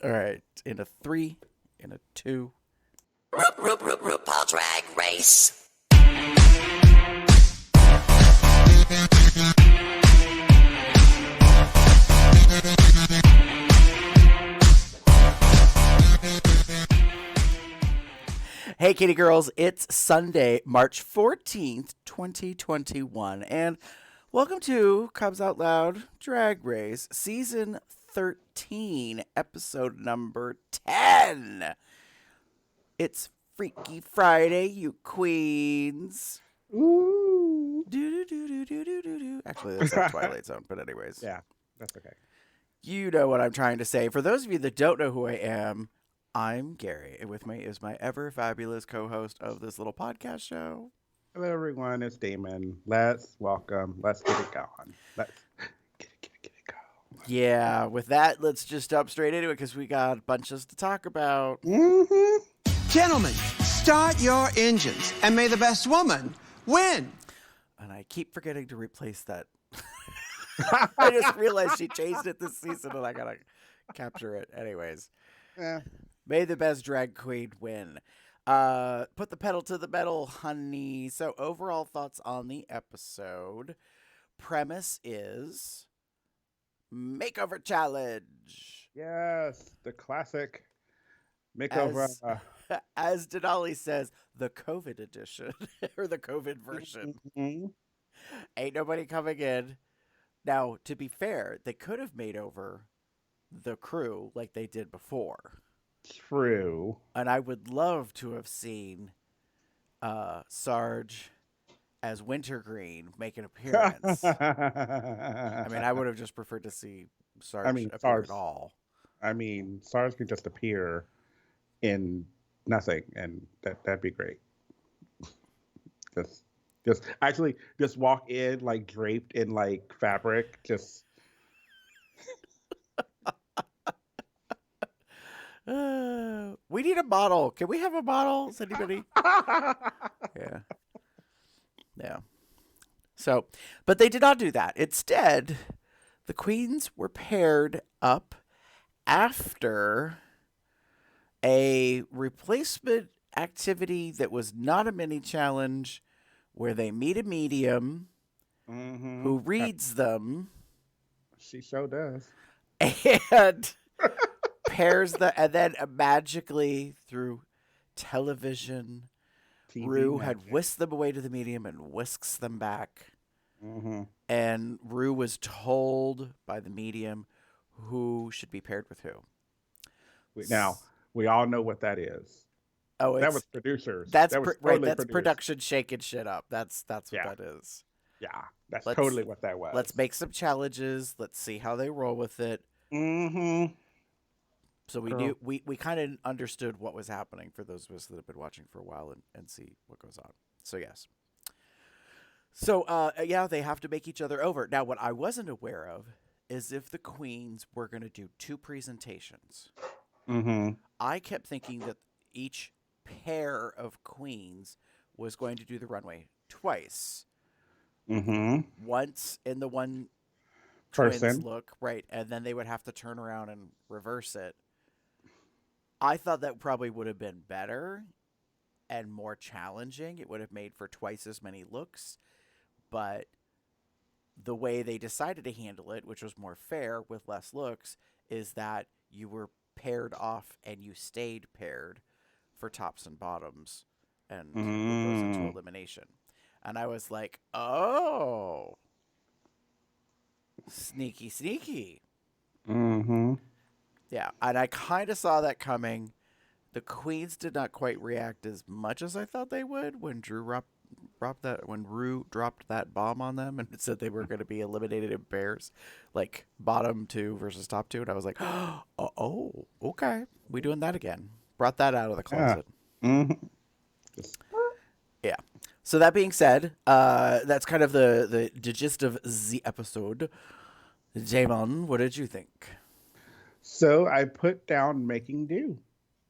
All right. In a 3, in a 2. RuPaul Drag Race. Hey, kitty girls. It's Sunday, March 14th, 2021. And welcome to Cubs Out Loud Drag Race, Season 13, Episode number 10. It's Freaky Friday, you queens. Ooh. Do. Actually, that's like Twilight Zone, but anyways. Yeah, that's okay. You know what I'm trying to say. For those of you that don't know who I am, I'm Gary, and with me is my ever fabulous co-host of this little podcast show. Hello, everyone. It's Damon. Let's welcome. Let's get it going. Let's get it going. Yeah, with that, let's just jump straight into it because we got bunches to talk about. Mm-hmm. Gentlemen, start your engines, and may the best woman win. And I keep forgetting to replace that. I just realized she changed it this season, and I gotta capture it. Anyways, Yeah. may the best drag queen win. Put the pedal to the metal, honey. So overall thoughts on the episode. Premise is makeover challenge. Yes, the classic makeover. As Denali says, the COVID edition or the COVID version. Mm-hmm. Ain't nobody coming in. Now, to be fair, they could have made over the crew like they did before. True. And I would love to have seen Sarge as Wintergreen make an appearance. I mean, I would have just preferred to see Sarge appear Sarge. at all. SARS could just appear in nothing, and that'd be great. Just walk in like draped in like fabric, just. We need a model. Can we have a model? Is anybody? Yeah. So, but they did not do that. Instead, the queens were paired up after a replacement activity that was not a mini challenge, where they meet a medium Mm-hmm. who reads them She sure does. and pairs and then magically through television, TV Rue magic. had whisked them away to the medium and whisks them back. Mm-hmm. And Rue was told by the medium who should be paired with who. Now we all know what that is. Oh, That was producers. That's that was right. totally That's produced. production shaking shit up. That's what Yeah. that is. Yeah, that's Let's- totally what that was. Let's make some challenges. Let's see how they roll with it. Mm-hmm. So we Girl. knew we kind of understood what was happening for those of us that have been watching for a while and see what goes on. So yes. So yeah, they have to make each other over. Now, what I wasn't aware of is if the queens were going to do 2 presentations. Mm-hmm. I kept thinking that each pair of queens was going to do the runway twice. Mm-hmm. Once in the one twins Person. look, right, and then they would have to turn around and reverse it. I thought that probably would have been better and more challenging. It would have made for twice as many looks, but the way they decided to handle it, which was more fair with less looks, is that you were paired off and you stayed paired for tops and bottoms, and it goes into elimination. And I was like, oh, sneaky. Mm-hmm. Yeah, and I kind of saw that coming. The queens did not quite react as much as I thought they would when Rue dropped that bomb on them and it said they were going to be eliminated in pairs, like bottom 2 versus top 2. And I was like, oh, okay, we doing that again. Brought that out of the closet. Mm-hmm. Yeah. So that being said, that's kind of the gist of the episode. Damon, what did you think? So I put down making do.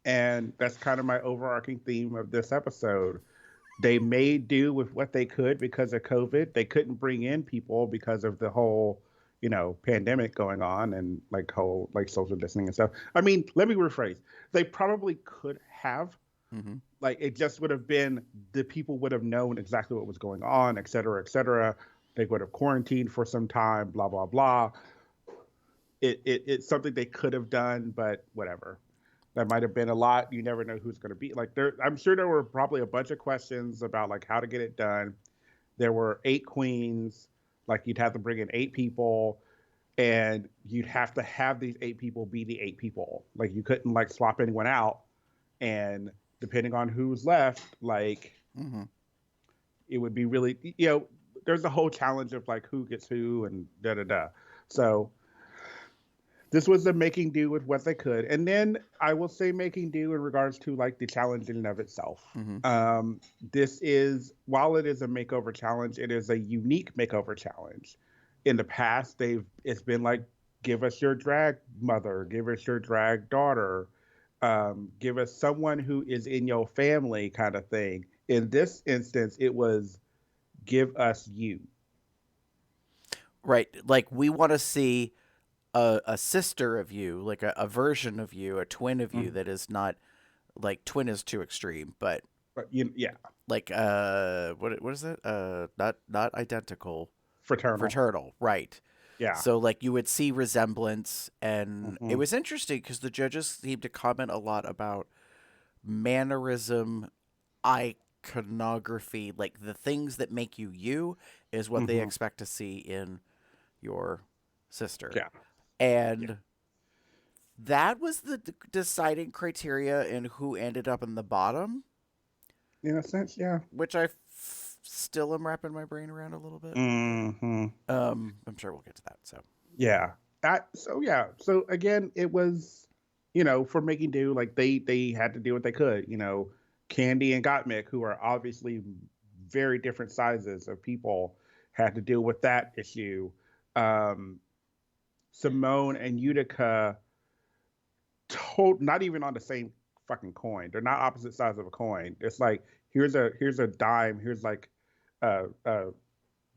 And that's kind of my overarching theme of this episode. They made do with what they could because of COVID. They couldn't bring in people because of the whole pandemic going on and like whole like social distancing and stuff. I mean, let me rephrase. They probably could have, Mm-hmm. like, it just would have been, the people would have known exactly what was going on, et cetera, et cetera. They would have quarantined for some time, blah, blah, blah. It's something they could have done, but whatever. That might have been a lot. You never know who's going to be like there. I'm sure there were probably a bunch of questions about like how to get it done. There were 8 queens. Like you'd have to bring in 8 people, and you'd have to have these 8 people be the 8 people. Like you couldn't like swap anyone out. And depending on who's left, like Mm-hmm. it would be really, there's a whole challenge of like who gets who and da da da. So this was the making do with what they could. And then I will say making do in regards to like the challenge in and of itself. Mm-hmm. This is, while it is a makeover challenge, it is a unique makeover challenge. In the past, it's been like, give us your drag mother, give us your drag daughter, give us someone who is in your family kind of thing. In this instance, it was give us you. Right. Like we want to see a sister of you, like a version of you, a twin of you Mhm. that is not like twin is too extreme, but But yeah, like what is it? Not identical, fraternal. fraternal, right. Yeah. So like you would see resemblance, and it Hmm. was interesting because the judges seemed to comment a lot about mannerism, iconography, like the things that make you you is what they Hmm. expect to see in your sister. Yeah. Yeah. And that was the deciding criteria in who ended up in the bottom, In a sense, yeah. which I still am wrapping my brain around a little bit. Hmm. I'm sure we'll get to that. So, Yeah. So yeah. So again, it was, for making do, like they had to do what they could. Candy and Gottmik, who are obviously very different sizes of people, had to deal with that issue. Um, Simone and Utica, not even on the same fucking coin. They're not opposite sides of a coin. It's like here's a dime. Here's like a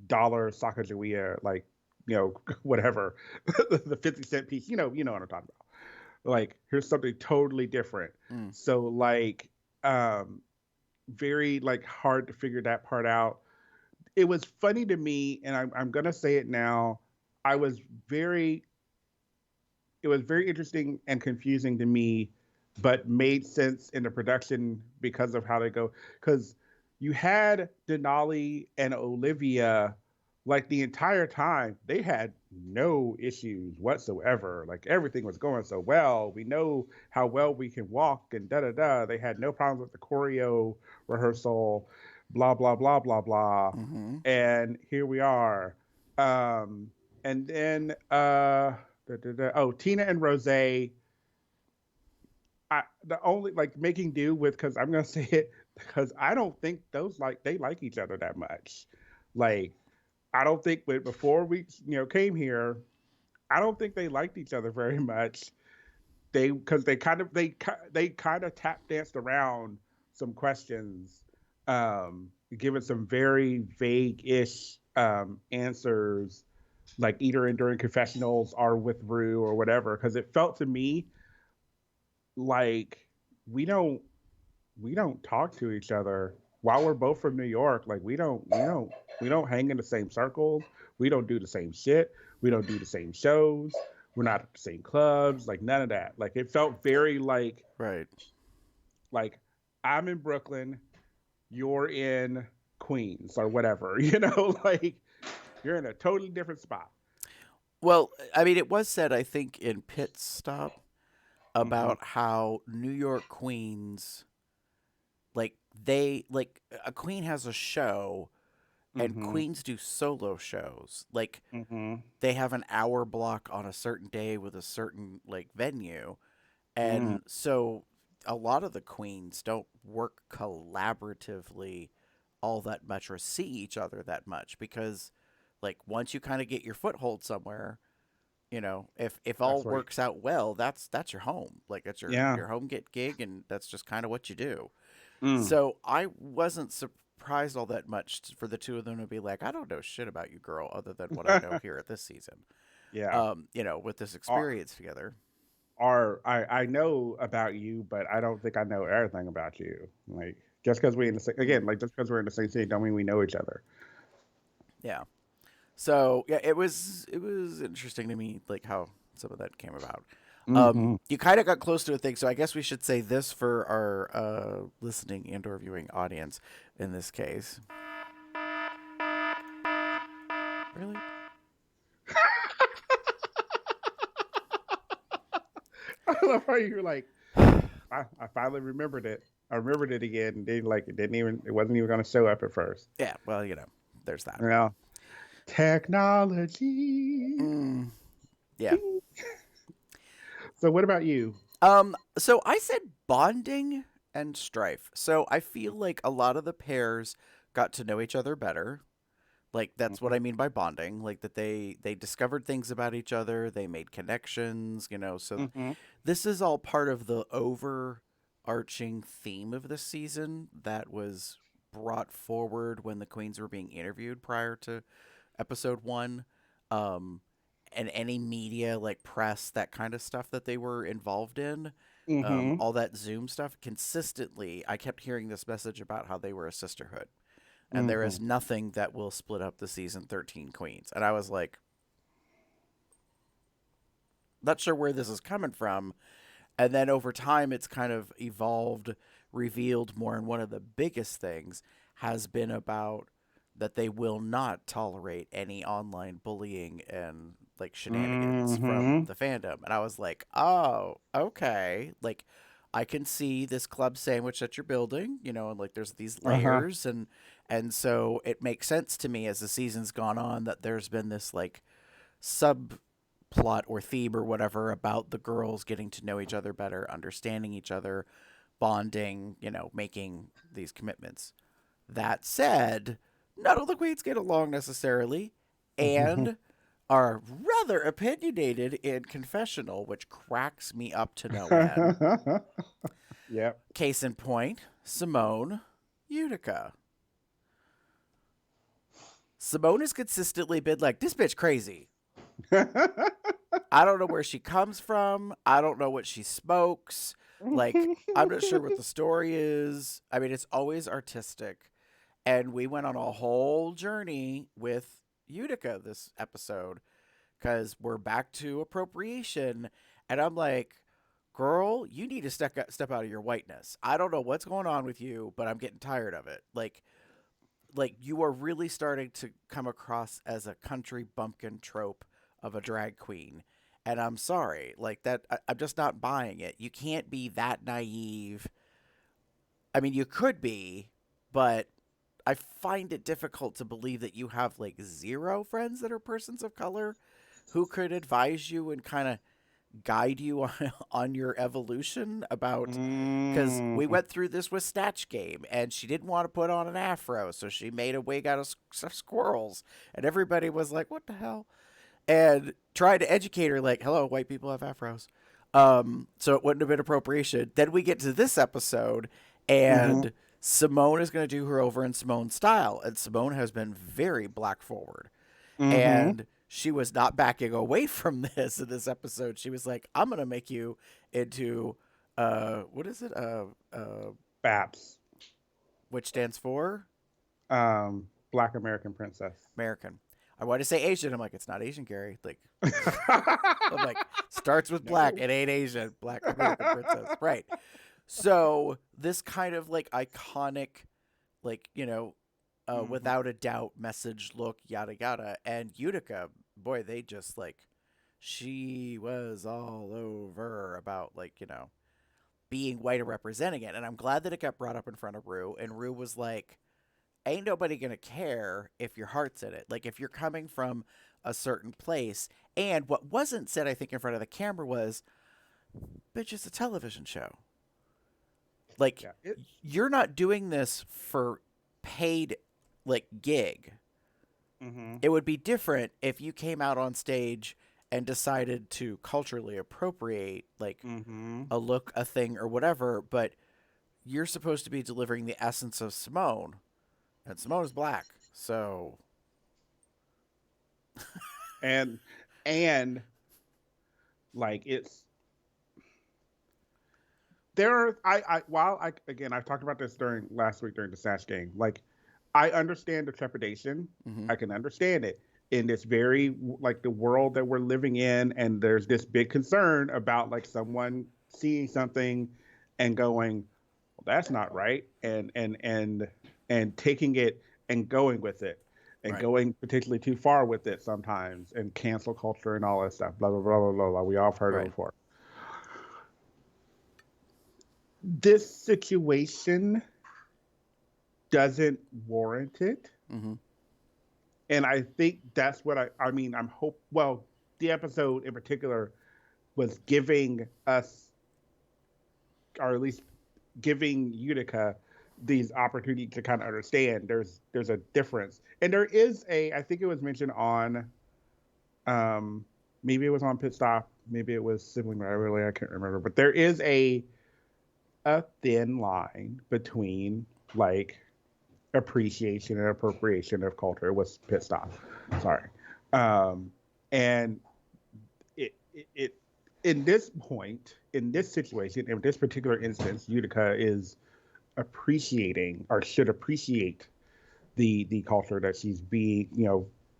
dollar Sacagawea, like whatever, the 50 cent piece. You know what I'm talking about. Like here's something totally different. mm, So like very like hard to figure that part out. It was funny to me, and I'm gonna say it now. I was very it was very interesting and confusing to me, but made sense in the production because of how they go. Because you had Denali and Olivia, like the entire time, they had no issues whatsoever. Like everything was going so well. We know how well we can walk and da da da. They had no problems with the choreo rehearsal, blah blah blah blah blah. mm-hmm. And here we are. And then oh, Tina and Rose. The only like making do with, because I'm gonna say it, because I don't think those like they like each other that much. Like I don't think, but before we came here, I don't think they liked each other very much. Because they kind of tap danced around some questions, giving some very vague-ish answers, like either in during confessionals or with Rue or whatever. Because it felt to me like we don't we don't talk to each other while we're both from New York. Like we don't hang in the same circles. We don't do the same shit. We don't do the same shows. We're not at the same clubs. Like none of that. Like it felt very Right. like I'm in Brooklyn, you're in Queens or whatever. Like you're in a totally different spot. Well, I mean, it was said, I think, in Pit Stop Hmm. about how New York queens, like, like, a queen has a show and Hmm. queens do solo shows. Like, Hmm. they have an hour block on a certain day with a certain, like, venue. Hmm. And so a lot of the queens don't work collaboratively all that much or see each other that much because, like, once you kind of get your foothold somewhere, if all That's right. works out well, that's your home. Like that's your Yeah. your home get gig, and that's just kind of what you do. Mm. So I wasn't surprised all that much for the two of them to be like, I don't know shit about you, girl, other than what I know here at this season. Yeah. with this Are, experience together. I know about you, but I don't think I know everything about you. Like just because we in the same, again, like just because we're in the same city, don't mean we know each other. Yeah. So yeah, it was interesting to me like how some of that came about. Mm-hmm. You kind of got close to a thing, so I guess we should say this for our listening and/or viewing audience. In this case, really, I love how you're like, I finally remembered it. I remembered it again. And then like it wasn't even going to show up at first. yeah. Well, there's that. You know, technology. Mm, yeah. Ding. So what about you? So I said bonding and strife. So I feel like a lot of the pairs got to know each other better. Like that's what Mm-hmm. I mean by bonding. Like that they discovered things about each other. They made connections. So Mm-hmm. this is all part of the overarching theme of this season that was brought forward when the queens were being interviewed prior to episode 1. Um and any media like press, that kind of stuff that they were involved in, Mm-hmm. all that Zoom stuff, consistently I kept hearing this message about how they were a sisterhood, and there Mm-hmm. is nothing that will split up the season 13 queens. And I was like, not sure where this is coming from. And then over time, it's kind of evolved, revealed more. And one of the biggest things has been about that they will not tolerate any online bullying and like shenanigans from Mm-hmm. the fandom. And I was like, oh, okay. Like, I can see this club sandwich that you're building, and like there's these Uh-huh. layers, and so it makes sense to me as the season's gone on that there's been this like subplot or theme or whatever about the girls getting to know each other better, understanding each other, bonding, making these commitments. That said, not all the queens get along necessarily, and are rather opinionated in confessional, which cracks me up to no end. Yep. Case in point, Simone, Utica. Simone has consistently been like, this bitch crazy. I don't know where she comes from. I don't know what she smokes. Like, I'm not sure what the story is. I mean, it's always artistic. And we went on a whole journey with Utica this episode because we're back to appropriation. And I'm like, girl, you need to step out of your whiteness. I don't know what's going on with you, but I'm getting tired of it. Like you are really starting to come across as a country bumpkin trope of a drag queen. And I'm sorry, like that, I'm just not buying it. You can't be that naive. I mean, you could be, but I find it difficult to believe that you have like zero friends that are persons of color who could advise you and kind of guide you on your evolution about, because we Mm. went through this with Snatch Game, and she didn't want to put on an afro, so she made a wig out of squirrels, and everybody was like, "What the hell?" And tried to educate her, like, "Hello, white people have afros." So it wouldn't have been appropriation. Then we get to this episode, Mhm. and Simone is going to do her over in Simone's style, and Simone has been very black forward, Mhm. and she was not backing away from this in this episode. She was like, "I'm gonna make you into what is it? Baps. Which stands for Black American Princess. American." I want to say Asian. I'm like, it's not Asian, Gary. Like, I'm like, starts with black. No. It ain't Asian. Black American princess, right? So this kind of like iconic, like Mhm. without a doubt message, look, yada yada, and Utica, boy, they just like, she was all over about like being white and representing it, and I'm glad that it got brought up in front of Rue, and Rue was like, ain't nobody gonna care if your heart's in it, like if you're coming from a certain place. And what wasn't said, I think, in front of the camera was, bitch, it's a television show. Like, Yeah. It. you're not doing this for paid like gig. Mhm. It would be different if you came out on stage and decided to culturally appropriate like Mhm. a look, a thing, or whatever, but you're supposed to be delivering the essence of Simone, and Simone is black. So And And like it's there are while I again I talked about this during last week during the Sash game. Like I understand the trepidation. Hmm. I can understand it in this very like the world that we're living in, and there's this big concern about like someone seeing something and going, well, that's not right, and taking it and going with it. And Right. going potentially too far with it sometimes, and cancel culture and all that stuff. Blah blah blah blah blah. Blah. We all have heard it Right. before. This situation doesn't warrant it. Hmm. And I think that's what I mean, well, the episode in particular was giving us, or at least giving Utica these opportunities to kind of understand there's a difference. And there is I think it was mentioned on, maybe it was on Pit Stop, maybe it was Sibling Rivalry, I can't remember, but there is a thin line between like appreciation and appropriation of culture. It was Pit Stop, sorry. And it in this point, in this situation, in this particular instance, Utica is appreciating, or should appreciate, the culture that she's being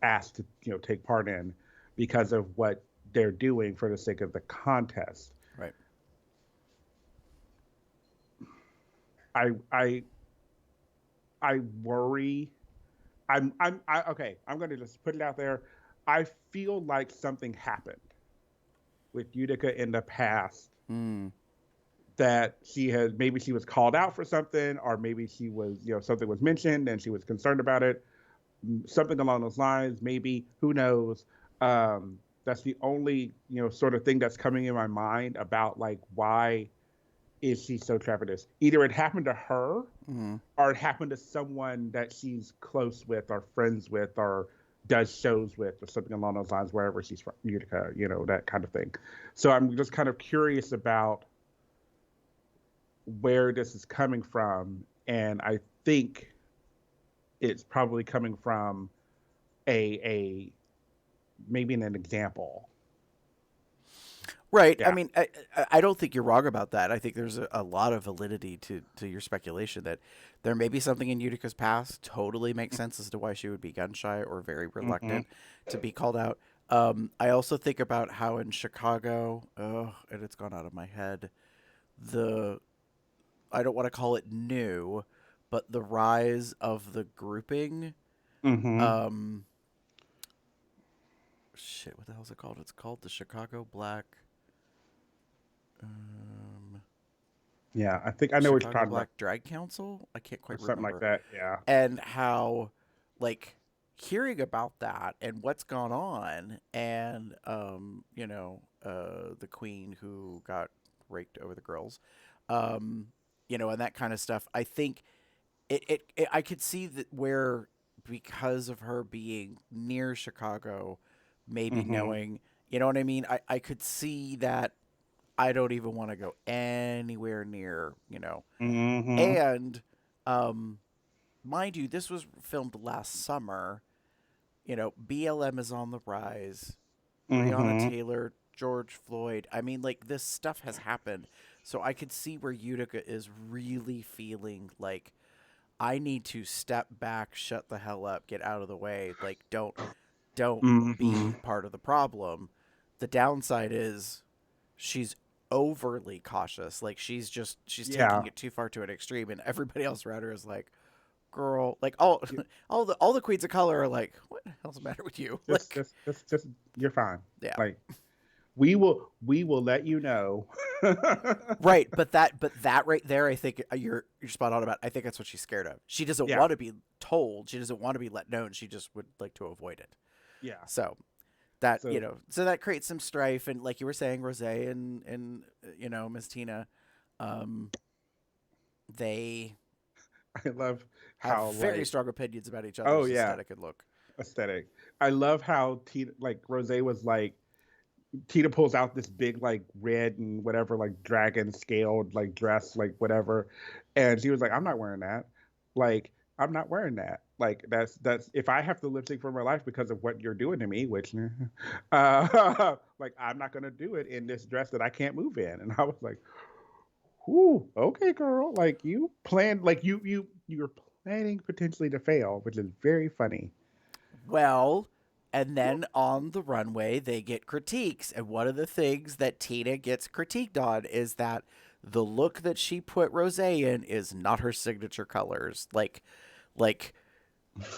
asked to take part in, because of what they're doing for the sake of the contest. Right. I worry. Okay. I'm going to just put it out there. I feel like something happened with Utica in the past, Mm. that maybe she was called out for something, or maybe she was, something was mentioned and she was concerned about it, something along those lines. Maybe, who knows? That's the only sort of thing that's coming in my mind about like why is she so trepidatious? Either it happened to her, Mm-hmm. or it happened to someone that she's close with or friends with or does shows with or something along those lines, wherever she's from, Utica, that kind of thing. So I'm just kind of curious about where this is coming from. And I think it's probably coming from a maybe an example. Right. I Yeah. mean, I don't think you're wrong about that. I think there's a lot of validity to your speculation that there may be something in Utica's past. Totally makes sense as to why she would be gun shy or very Mm-hmm. reluctant to be called out. I also think about how in Chicago, and it's gone out of my head, the I don't want to call it new, but the rise of the grouping. Mm-hmm. Um, Shit, what the hell is it called? It's called the Chicago Black. Um, Yeah, I think I know what you're Chicago talking about, Black Drag Council. I can't or quite something like remember. that. Yeah. And how, like, hearing about that and what's gone on, and the queen who got raked over the girls, um, and that kind of stuff. I think I could see that where, because of her being near Chicago, maybe Mm-hmm. knowing, you know what I mean. I could see that I don't even want to go anywhere near. Mm-hmm. And um, mind you, this was filmed last summer. BLM is on the rise. Breonna Mm-hmm. Taylor, George Floyd. I mean, like, this stuff has happened. So I could see where Utica is really feeling like I need to step back, shut the hell up, get out of the way. Like, don't Mm-hmm. be part of the problem. The downside is she's overly cautious. Like, she's Yeah. taking it too far to an extreme, and everybody else around her is like, girl, like all all the queens of color are like, what the hell's the matter with you? Just, Like, just, just, just, you're fine. yeah. Like, we will let you know. Right, but that right there, I think you're spot on about. I think that's what she's scared of. She doesn't Yeah. want to be told. She doesn't want to be let known. She just would like to avoid it. Yeah. So that So so that creates some strife, and like you were saying, Rose and Miss Tina, um, they I love have how very like, strong opinions about each oh other's yeah, aesthetic and look. aesthetic. I love how Tina, like Rose was like, Tina pulls out this big like red and whatever like dragon scaled like dress like whatever, and she was like, I'm not wearing that. Like I'm not wearing that. Like that's if I have to lip sync for my life because of what you're doing to me, which like I'm not gonna do it in this dress that I can't move in. And I was like, "Ooh, okay, girl. Like you planned, like you're planning potentially to fail, which is very funny." Well, and then on the runway, they get critiques. And one of the things that Tina gets critiqued on is that the look that she put Rose in is not her signature colors. Like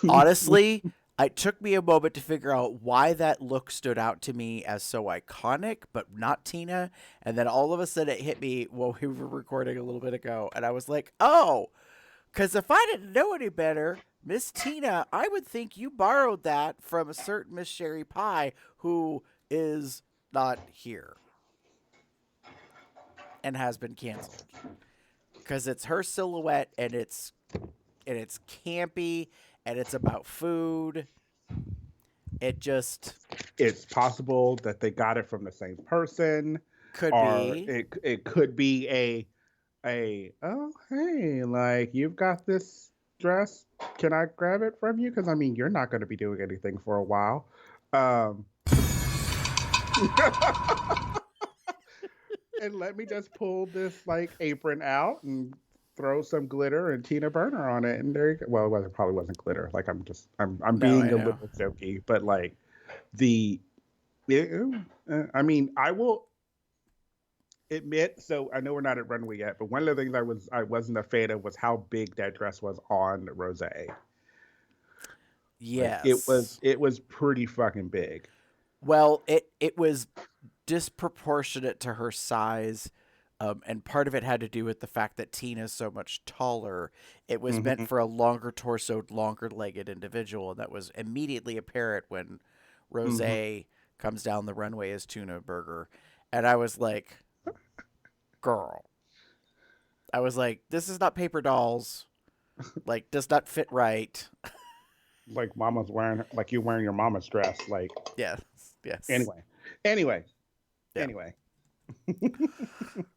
honestly, it took me a moment to figure out why that look stood out to me as so iconic, but not Tina. And then all of a sudden it hit me while we were recording a little bit ago. And I was like, oh, because if I didn't know any better, Miss Tina, I would think you borrowed that from a certain Miss Sherry Pie who is not here and has been canceled. Because it's her silhouette and it's campy and it's about food. It just It's possible that they got it from the same person, could or be. it could be a oh hey, like you've got this dress, can I grab it from you, because I mean you're not going to be doing anything for a while. um and let me just pull this like apron out and throw some glitter and Tina Burner on it, and there you go. Well, it probably wasn't glitter, like I'm No, being I a know. little jokey, but like the I mean, I will admit, so I know we're not at runway yet, but one of the things I wasn't a fan of was how big that dress was on Rose. Like Yes. it was pretty fucking big. Well, it was disproportionate to her size. And part of it had to do with the fact that Tina's so much taller. It was meant Hmm. for a longer torsoed, longer legged individual. And that was immediately apparent when Rose Hmm. comes down the runway as Tuna Burger. And I was like, girl. I was like, this is not paper dolls. Like, does not fit right. Like mama's wearing, like you wearing your mama's dress. Like Yes. Yes. anyway, anyway, Yeah. anyway.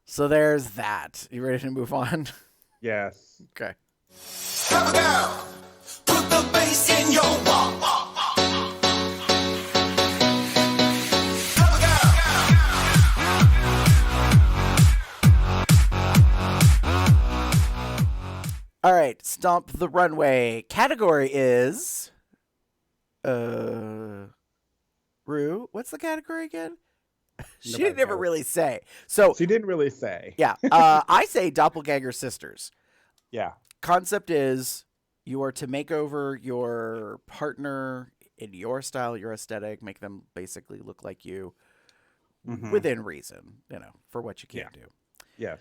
So there's that. You ready to move on? Yes. Okay. Come down. Put the bass in your walk. Come down. All right. Stomp the runway. Category is. Uh. Rue. What's the category again? She Nobody didn't ever knows. really say. So, She didn't really say. yeah. I say doppelganger sisters. Yeah. Concept is you are to make over your partner in your style, your aesthetic, make them basically look like you Hmm. within reason, for what you can Yeah. do. Yeah.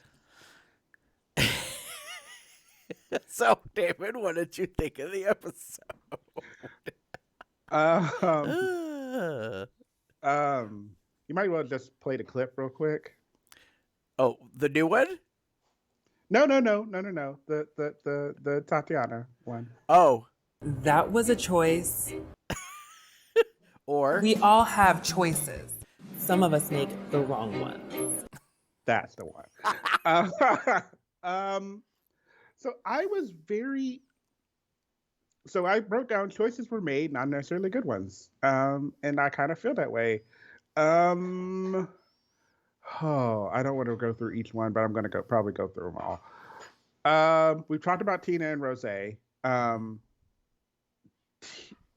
So, David, what did you think of the episode? Um. Uh, You might well just play the clip real quick. oh, the new one? No. The Tatiana one. Oh, That was a choice. or We all have choices. Some of us make the wrong ones. That's the one. Uh, so I was very. So I wrote down choices were made, not necessarily good ones. And I kind of feel that way. Um, oh, I don't want to go through each one, but I'm going to probably go through them all. We've talked about Tina and Rose.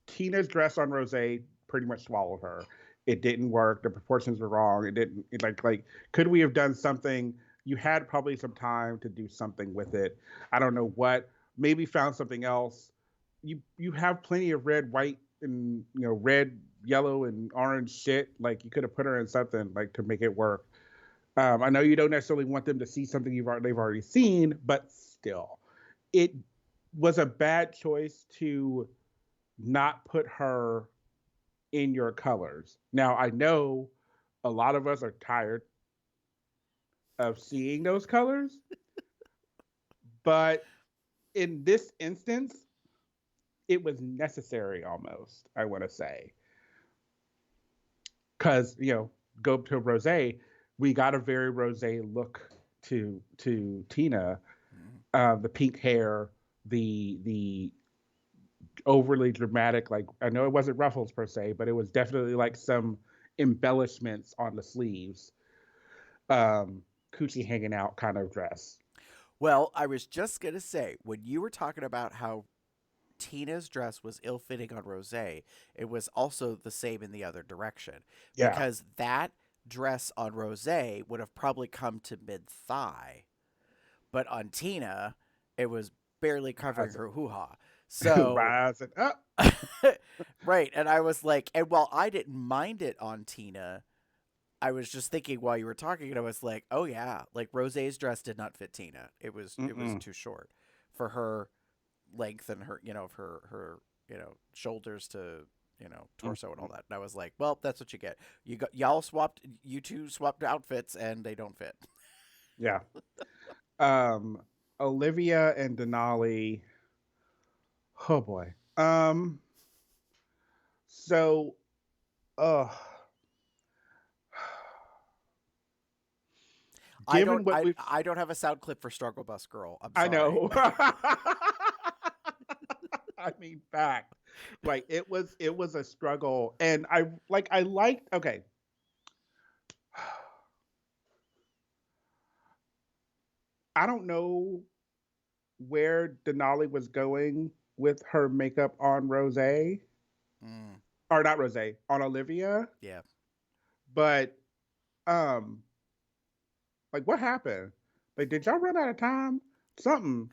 Tina's dress on Rose pretty much swallowed her. It didn't work. The proportions were wrong. It didn't like. Could we have done something? You had probably some time to do something with it. I don't know what. Maybe found something else. You have plenty of red, white, and red, yellow, and orange shit. Like you could have put her in something like to make it work. I know you don't necessarily want them to see something they've already seen, but still, it was a bad choice to not put her in your colors. Now, I know a lot of us are tired of seeing those colors, but in this instance, it was necessary almost, I want to say. Because, go to Rose, we got a very Rose look to Tina. The pink hair, the overly dramatic, like, I know it wasn't ruffles per se, but it was definitely like some embellishments on the sleeves, coochie hanging out kind of dress. Well, I was just going to say, when you were talking about how Tina's dress was ill fitting on Rose, it was also the same in the other direction. Yeah. Because that dress on Rose would have probably come to mid thigh, but on Tina, it was barely covering Rising, her hoo ha. So, rising up. right. And I was like, and while I didn't mind it on Tina, I was just thinking while you were talking, and I was like, oh yeah, like Rose's dress did not fit Tina. It was Mm-mm. too short for her length and her, her shoulders to, torso and all Mm-mm. that. And I was like, well, that's what you get. You two swapped outfits and they don't fit. Yeah. Um, Olivia and Denali. Oh boy. So, uh, I don't given what I we've, I don't have a sound clip for Struggle Bus Girl. I'm I sorry. know. I mean, fact. Like it was a struggle, and I liked. Okay, I don't know where Denali was going with her makeup on Rose, Mm, or not Rose, on Olivia, yeah. but um, like what happened? Like, did y'all run out of time? Something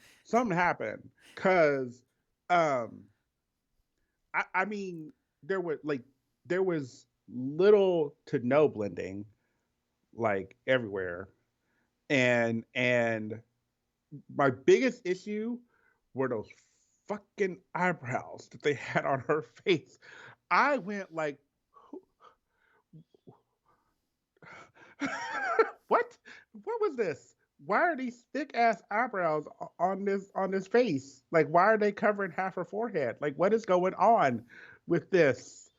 happened, cause um, I mean, there was little to no blending, like everywhere, and my biggest issue were those fucking eyebrows that they had on her face. I went like, what? What was this? Why are these thick ass eyebrows on this face? Like, why are they covering half her forehead? Like, what is going on with this?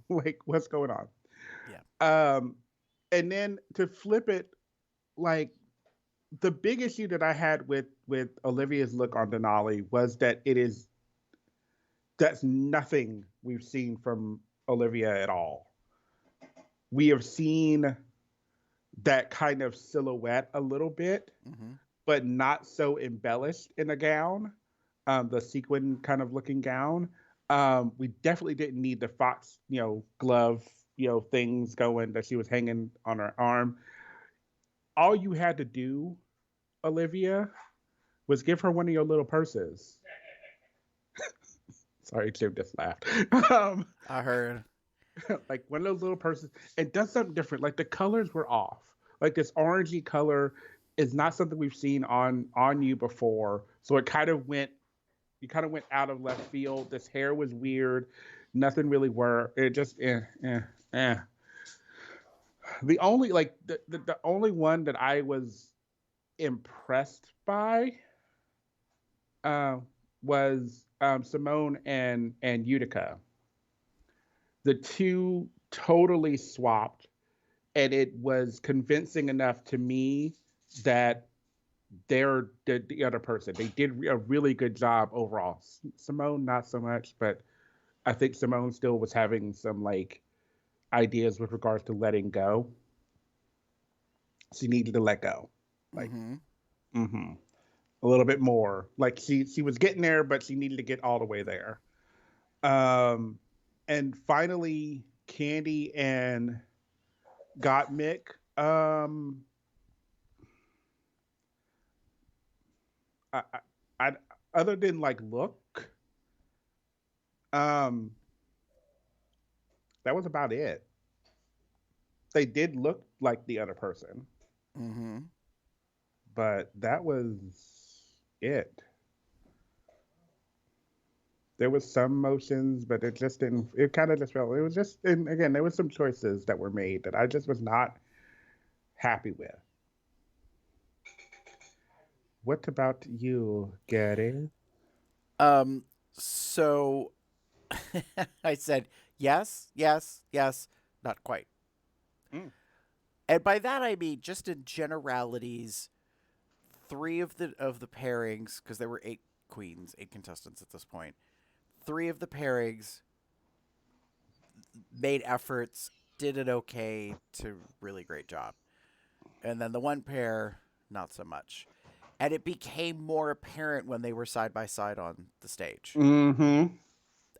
Like, what's going on? Yeah. Um, and then to flip it, like, the big issue that I had with Olivia's look on Denali was that that's nothing we've seen from Olivia at all. We have seen that kind of silhouette a little bit, Mm-hmm. but not so embellished in a gown, the sequin kind of looking gown. We definitely didn't need the fox, glove, things going that she was hanging on her arm. All you had to do, Olivia, was give her one of your little purses. Sorry, Jim just laughed. um, I heard. like one of those little purses, and does something different. Like the colors were off. Like this orangey color is not something we've seen on you before. So it kind of went, you kind of went out of left field. This hair was weird. Nothing really worked. It just eh. The only like the only one that I was impressed by uh, was Simone and Utica. The two totally swapped, and it was convincing enough to me that they're the other person. They did a really good job overall. Simone, not so much, but I think Simone still was having some like ideas with regards to letting go. She needed to let go, like, Mm-hmm. mm-hmm, a little bit more. Like she was getting there, but she needed to get all the way there. Um, and finally, Candy and Gottmik. I, I, I other than like look, um, that was about it. They did look like the other person, Mm-hmm. but that was it. There was some motions, but it just didn't. It kind of just felt. It was just, and again, there was some choices that were made that I just was not happy with. What about you, Gary? So I said yes, yes, yes, not quite. Mm. And by that I mean just in generalities, 3 of the pairings, because there were 8 queens, 8 contestants at this point. 3 of the pairings made efforts, did it okay to really great job. And then the one pair, not so much. And it became more apparent when they were side by side on the stage. Mm-hmm.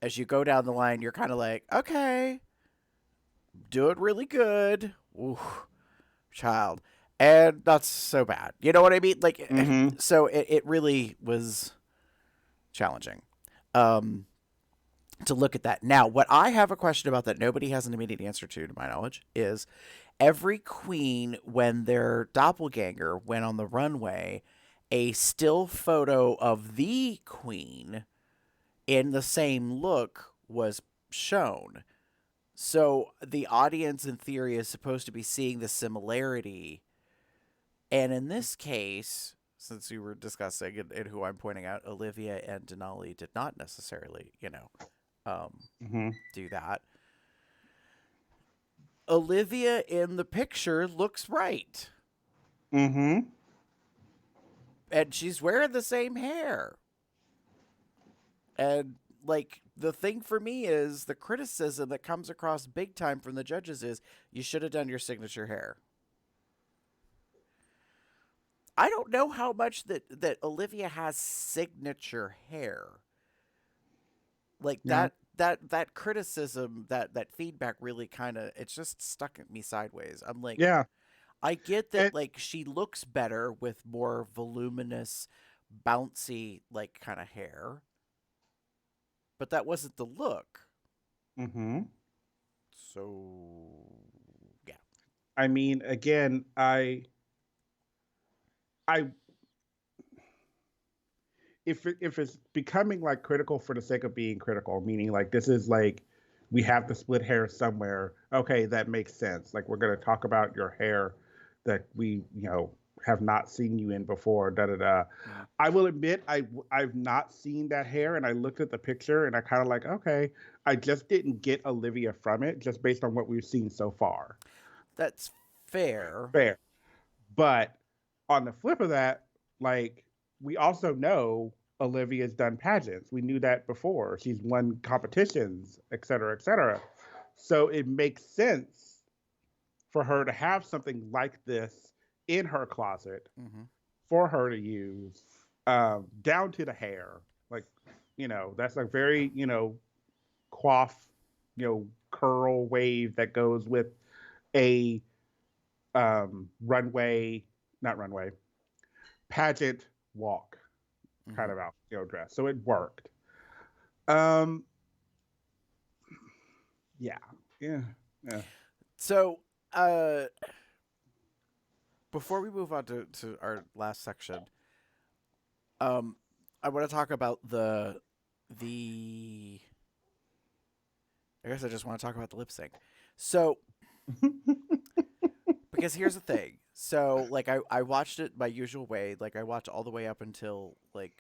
As you go down the line, you're kind of like, okay, do it really good. Ooh, child. And not so bad. You know what I mean? Like, Mm-hmm. so it really was challenging to look at that. Now, what I have a question about that nobody has an immediate answer to my knowledge, is every queen, when their doppelganger went on the runway, a still photo of the queen in the same look was shown. So the audience, in theory, is supposed to be seeing the similarity. And in this case, since we were discussing and who I'm pointing out, Olivia and Denali did not necessarily, Mm-hmm. do that. Olivia in the picture looks right. Mm-hmm. And she's wearing the same hair. And, like, the thing for me is the criticism that comes across big time from the judges is you should have done your signature hair. I don't know how much that Olivia has signature hair. Like Yeah. that criticism, that feedback really kind of, it's just stuck at me sideways. I'm like, Yeah. I get that, And, like, she looks better with more voluminous, bouncy, like, kind of hair, but that wasn't the look. mm-hmm. So, yeah. I mean, again, I if it's becoming like critical for the sake of being critical, meaning like this is like we have the split hair somewhere. Okay, that makes sense. Like we're gonna talk about your hair that we have not seen you in before. Da da da. Mhm. I will admit I've not seen that hair, and I looked at the picture and I kind of like okay. I just didn't get Olivia from it just based on what we've seen so far. That's fair. Fair. But on the flip of that, like we also know Olivia's done pageants. We knew that before. She's won competitions, et cetera, et cetera. So it makes sense for her to have something like this in her closet Hmm. for her to use, down to the hair. Like, that's a very, coif, curl wave that goes with a runway, not runway, pageant walk Hmm. kind of out, dress. So it worked. Um, yeah, yeah, yeah. So, before we move on to our last section, um, I want to talk about the. I guess I just want to talk about the lip sync. So, because here's the thing. So, like, I watched it my usual way. Like, I watched all the way up until, like,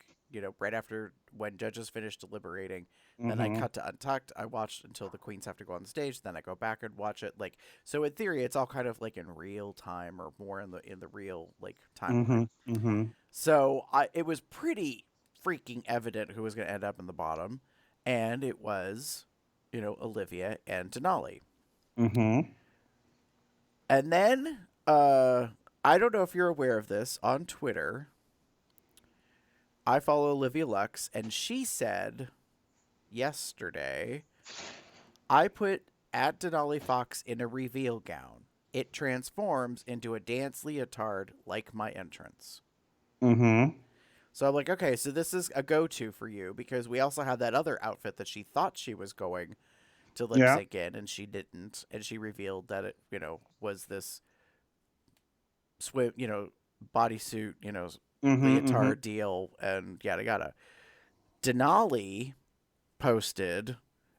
right after when judges finish deliberating. Then I Mm-hmm. cut to Untucked. I watched until the queens have to go on the stage. Then I go back and watch it. Like, so in theory, it's all kind of like in real time or more in the real, like, Mm-hmm. timeline. Mm-hmm. So it was pretty freaking evident who was going to end up in the bottom, and it was, Olivia and Denali. Mm-hmm. And then, I don't know if you're aware of this on Twitter. I follow Olivia Lux, and she said yesterday, I put at Denali Fox in a reveal gown. It transforms into a dance leotard like my entrance. Mm-hmm. So I'm like, okay, so this is a go-to for you because we also had that other outfit that she thought she was going to lip Yeah. sync in, and she didn't, and she revealed that it, was this swim, bodysuit, Mm-hmm. Mm-hmm. leotard deal, and yada yada. Denali posted,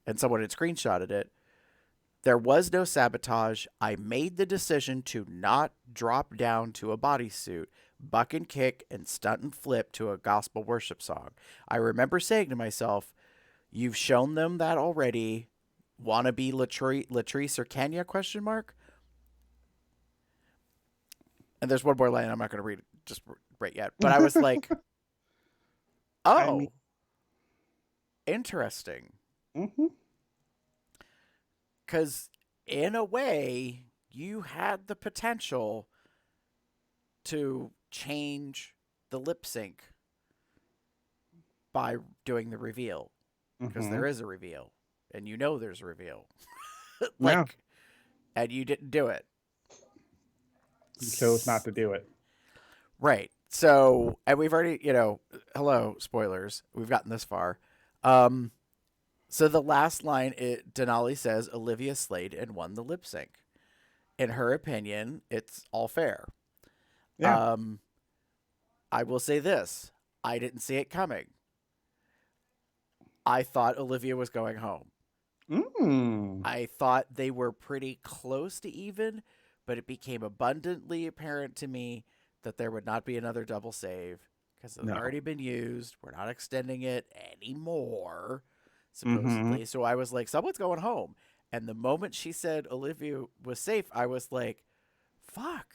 and someone had screenshotted it. There was no sabotage. I made the decision to not drop down to a bodysuit, buck and kick, and stunt and flip to a gospel worship song. I remember saying to myself, "You've shown them that already. Wanna be Latrice or Kenya?" Question mark. And there's one more line. I'm not going to read just right yet. But I was like, I mean, oh, interesting. hmm Because in a way, you had the potential to change the lip sync by doing the reveal. Because hmm there is a reveal. And you know there's a reveal. yeah, Like, and you didn't do it. you chose not to do it. Right. So, and we've already, hello, spoilers. We've gotten this far. Um, so the last line, Denali says, Olivia slayed and won the lip sync. In her opinion, it's all fair. Yeah. Um, I will say this. I didn't see it coming. I thought Olivia was going home. Mm. I thought they were pretty close to even, but it became abundantly apparent to me that there would not be another double save because it had No. already been used. We're not extending it anymore, Mm-hmm. supposedly. So I was like, someone's going home. And the moment she said Olivia was safe, I was like, fuck,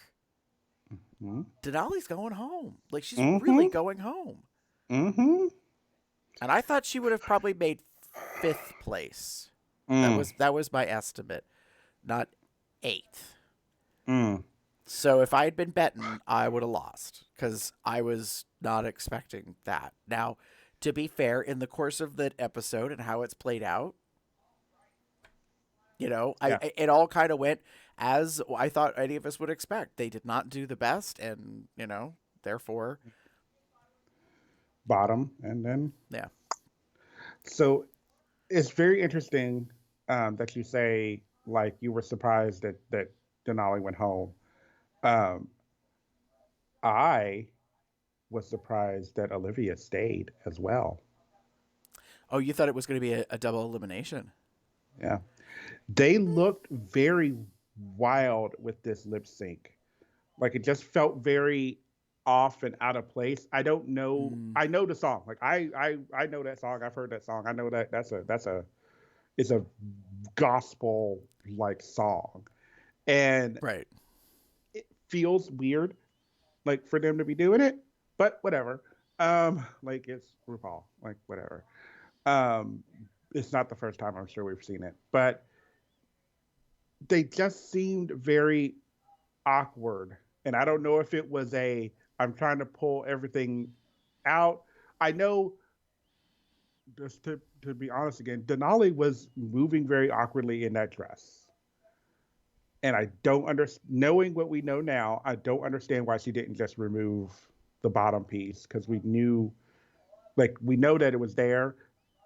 Denali's going home. Like, she's really Mm-hmm. going home. Mm-hmm. And I thought she would have probably made fifth place. Mm. That was my estimate, not eighth. Mm. So if I had been betting, I would have lost because I was not expecting that. Now, to be fair, in the course of the episode and how it's played out, Yeah. it all kind of went as I thought any of us would expect. They did not do the best, and therefore, Bottom, and then yeah. so it's very interesting that you say like you were surprised that Denali went home. Um, I was surprised that Olivia stayed as well. Oh, you thought it was going to be a double elimination? Yeah, they looked very wild with this lip sync. Like it just felt very off and out of place. I don't know. Mm, I know the song. Like I know that song. I've heard that song. I know that that's a it's a gospel like song, and right. it feels weird like for them to be doing it, but whatever. Like it's RuPaul, like whatever. Um, it's not the first time I'm sure we've seen it, but they just seemed very awkward. And I don't know if it was I'm trying to pull everything out. I know, just to be honest again, Denali was moving very awkwardly in that dress. And I don't understand, knowing what we know now, I don't understand why she didn't just remove the bottom piece because we knew, like, we know that it was there.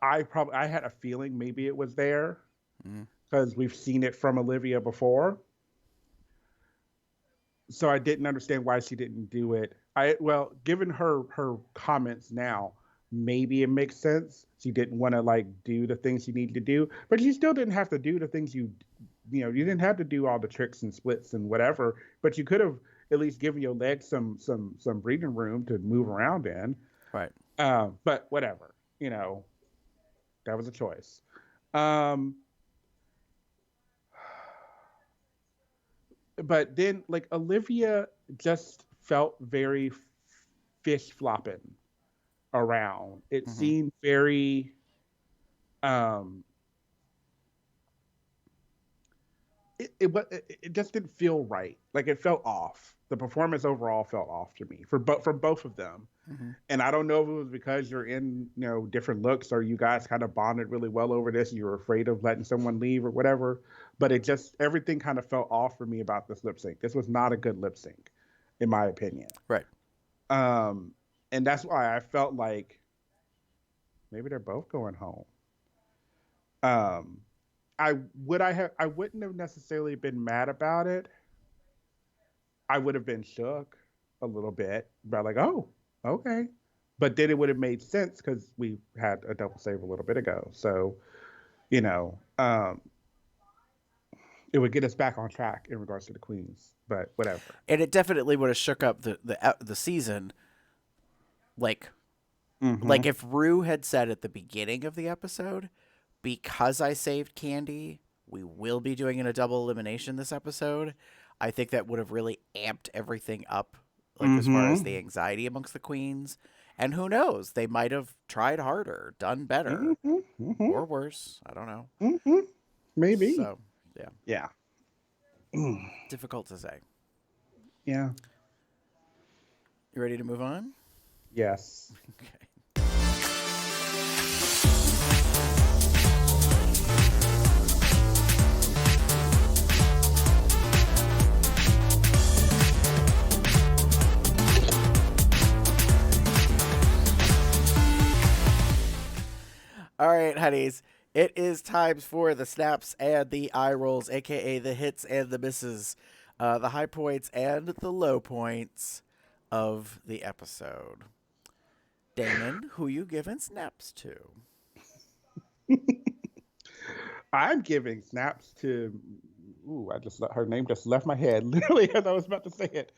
I had a feeling maybe it was there Mm. because we've seen it from Olivia before. So I didn't understand why she didn't do it. Well, given her comments now, maybe it makes sense. She didn't want to like do the things she needed to do, but you still didn't have to do the things you didn't have to do all the tricks and splits and whatever, but you could have at least given your legs some breathing room to move around in. Right. But whatever, that was a choice. Um, but then like Olivia just felt very fish flopping around. It Mm-hmm. seemed very um it just didn't feel right. Like it felt off. The performance overall felt off to me from both of them. Mm-hmm. And I don't know if it was because you're in, different looks or you guys kind of bonded really well over this. You were afraid of letting someone leave or whatever. But everything kind of felt off for me about this lip sync. This was not a good lip sync, in my opinion. Right. Um, and that's why I felt like maybe they're both going home. Um, I wouldn't have necessarily been mad about it. I would have been shook a little bit, but like, oh, okay. But then it would have made sense because we had a double save a little bit ago. So, you know, um, it would get us back on track in regards to the queens. But whatever. And it definitely would have shook up the season. Like Mm-hmm. if Rue had said at the beginning of the episode, because I saved Candy, we will be doing a double elimination this episode. I think that would have really amped everything up like as far as Mm-hmm. the anxiety amongst the queens. And who knows? They might have tried harder, done better, Mm-hmm. Mm-hmm. or worse. I don't know. Mm-hmm. Maybe. So, yeah, Yeah. Mm. difficult to say. Yeah. You ready to move on? Yes. Okay. All right, honeys. It is time for the snaps and the eye rolls, aka the hits and the misses, the high points and the low points of the episode. Damon, who you giving snaps to? I'm giving snaps to. Ooh, I just her name just left my head literally as I was about to say it.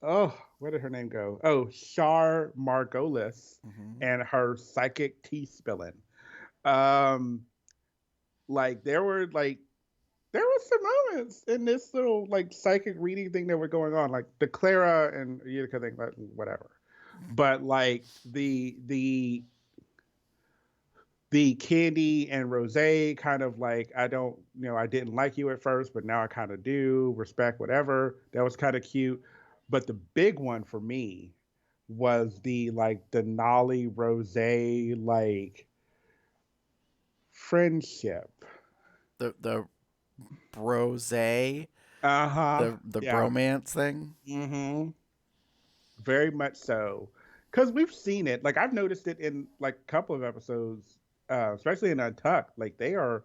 Oh, where did her name go? Oh, Char Margolis Mm-hmm. and her psychic tea spilling. Um, like there were some moments in this little like psychic reading thing that were going on, like the Clara and Utica thing, but whatever. But like the Candy and Rose kind of like, I don't, I didn't like you at first, but now I kind of do, respect, whatever. That was kind of cute. But the big one for me was the like Denali Rose like friendship. The brose, the Uh-huh. Yeah. bromance thing. Mm-hmm. Very much so. Because we've seen it. Like I've noticed it in like a couple of episodes, especially in Untucked. Like they're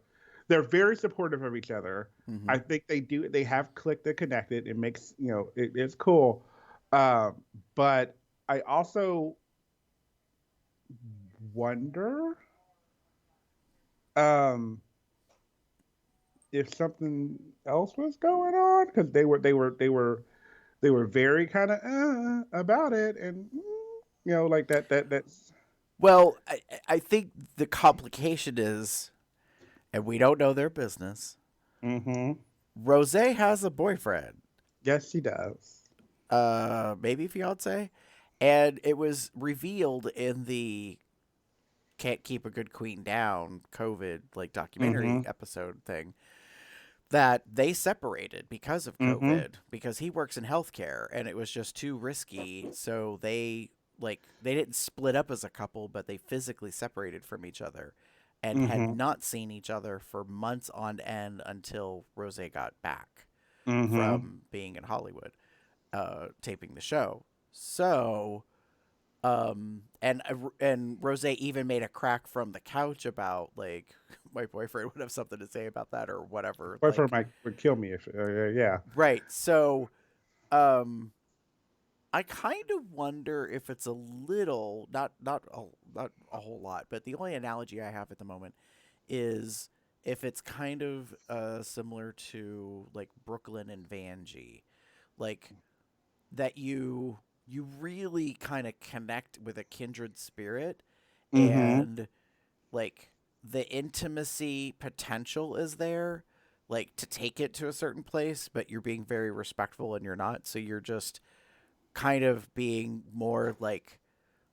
very supportive of each other. Mm-hmm. I think they have clicked, they're connected. It makes, it's cool. Um, but I also wonder um if something else was going on, because they were very kind of about it, and like that's. Well, I think the complication is, and we don't know their business. Mm-hmm. Rose has a boyfriend, Yes, she does. maybe fiance, and it was revealed in the "Can't Keep a Good Queen Down" COVID like documentary Mm-hmm. episode thing that they separated because of Mm-hmm. COVID, because he works in healthcare and it was just too risky. So they didn't split up as a couple, but they physically separated from each other and had Mm-hmm. not seen each other for months on end until Rose got back Mm-hmm. from being in Hollywood, taping the show. So and Rose even made a crack from the couch about like my boyfriend would have something to say about that or whatever. Boyfriend Like, might would kill me if yeah. right. So um I kind of wonder if it's a little, not a whole lot, but the only analogy I have at the moment is if it's kind of similar to like Brooklyn and Vanjie, like that you really kind of connect with a kindred spirit, Mm-hmm. and like the intimacy potential is there, like to take it to a certain place, but you're being very respectful and you're not, so you're just kind of being more like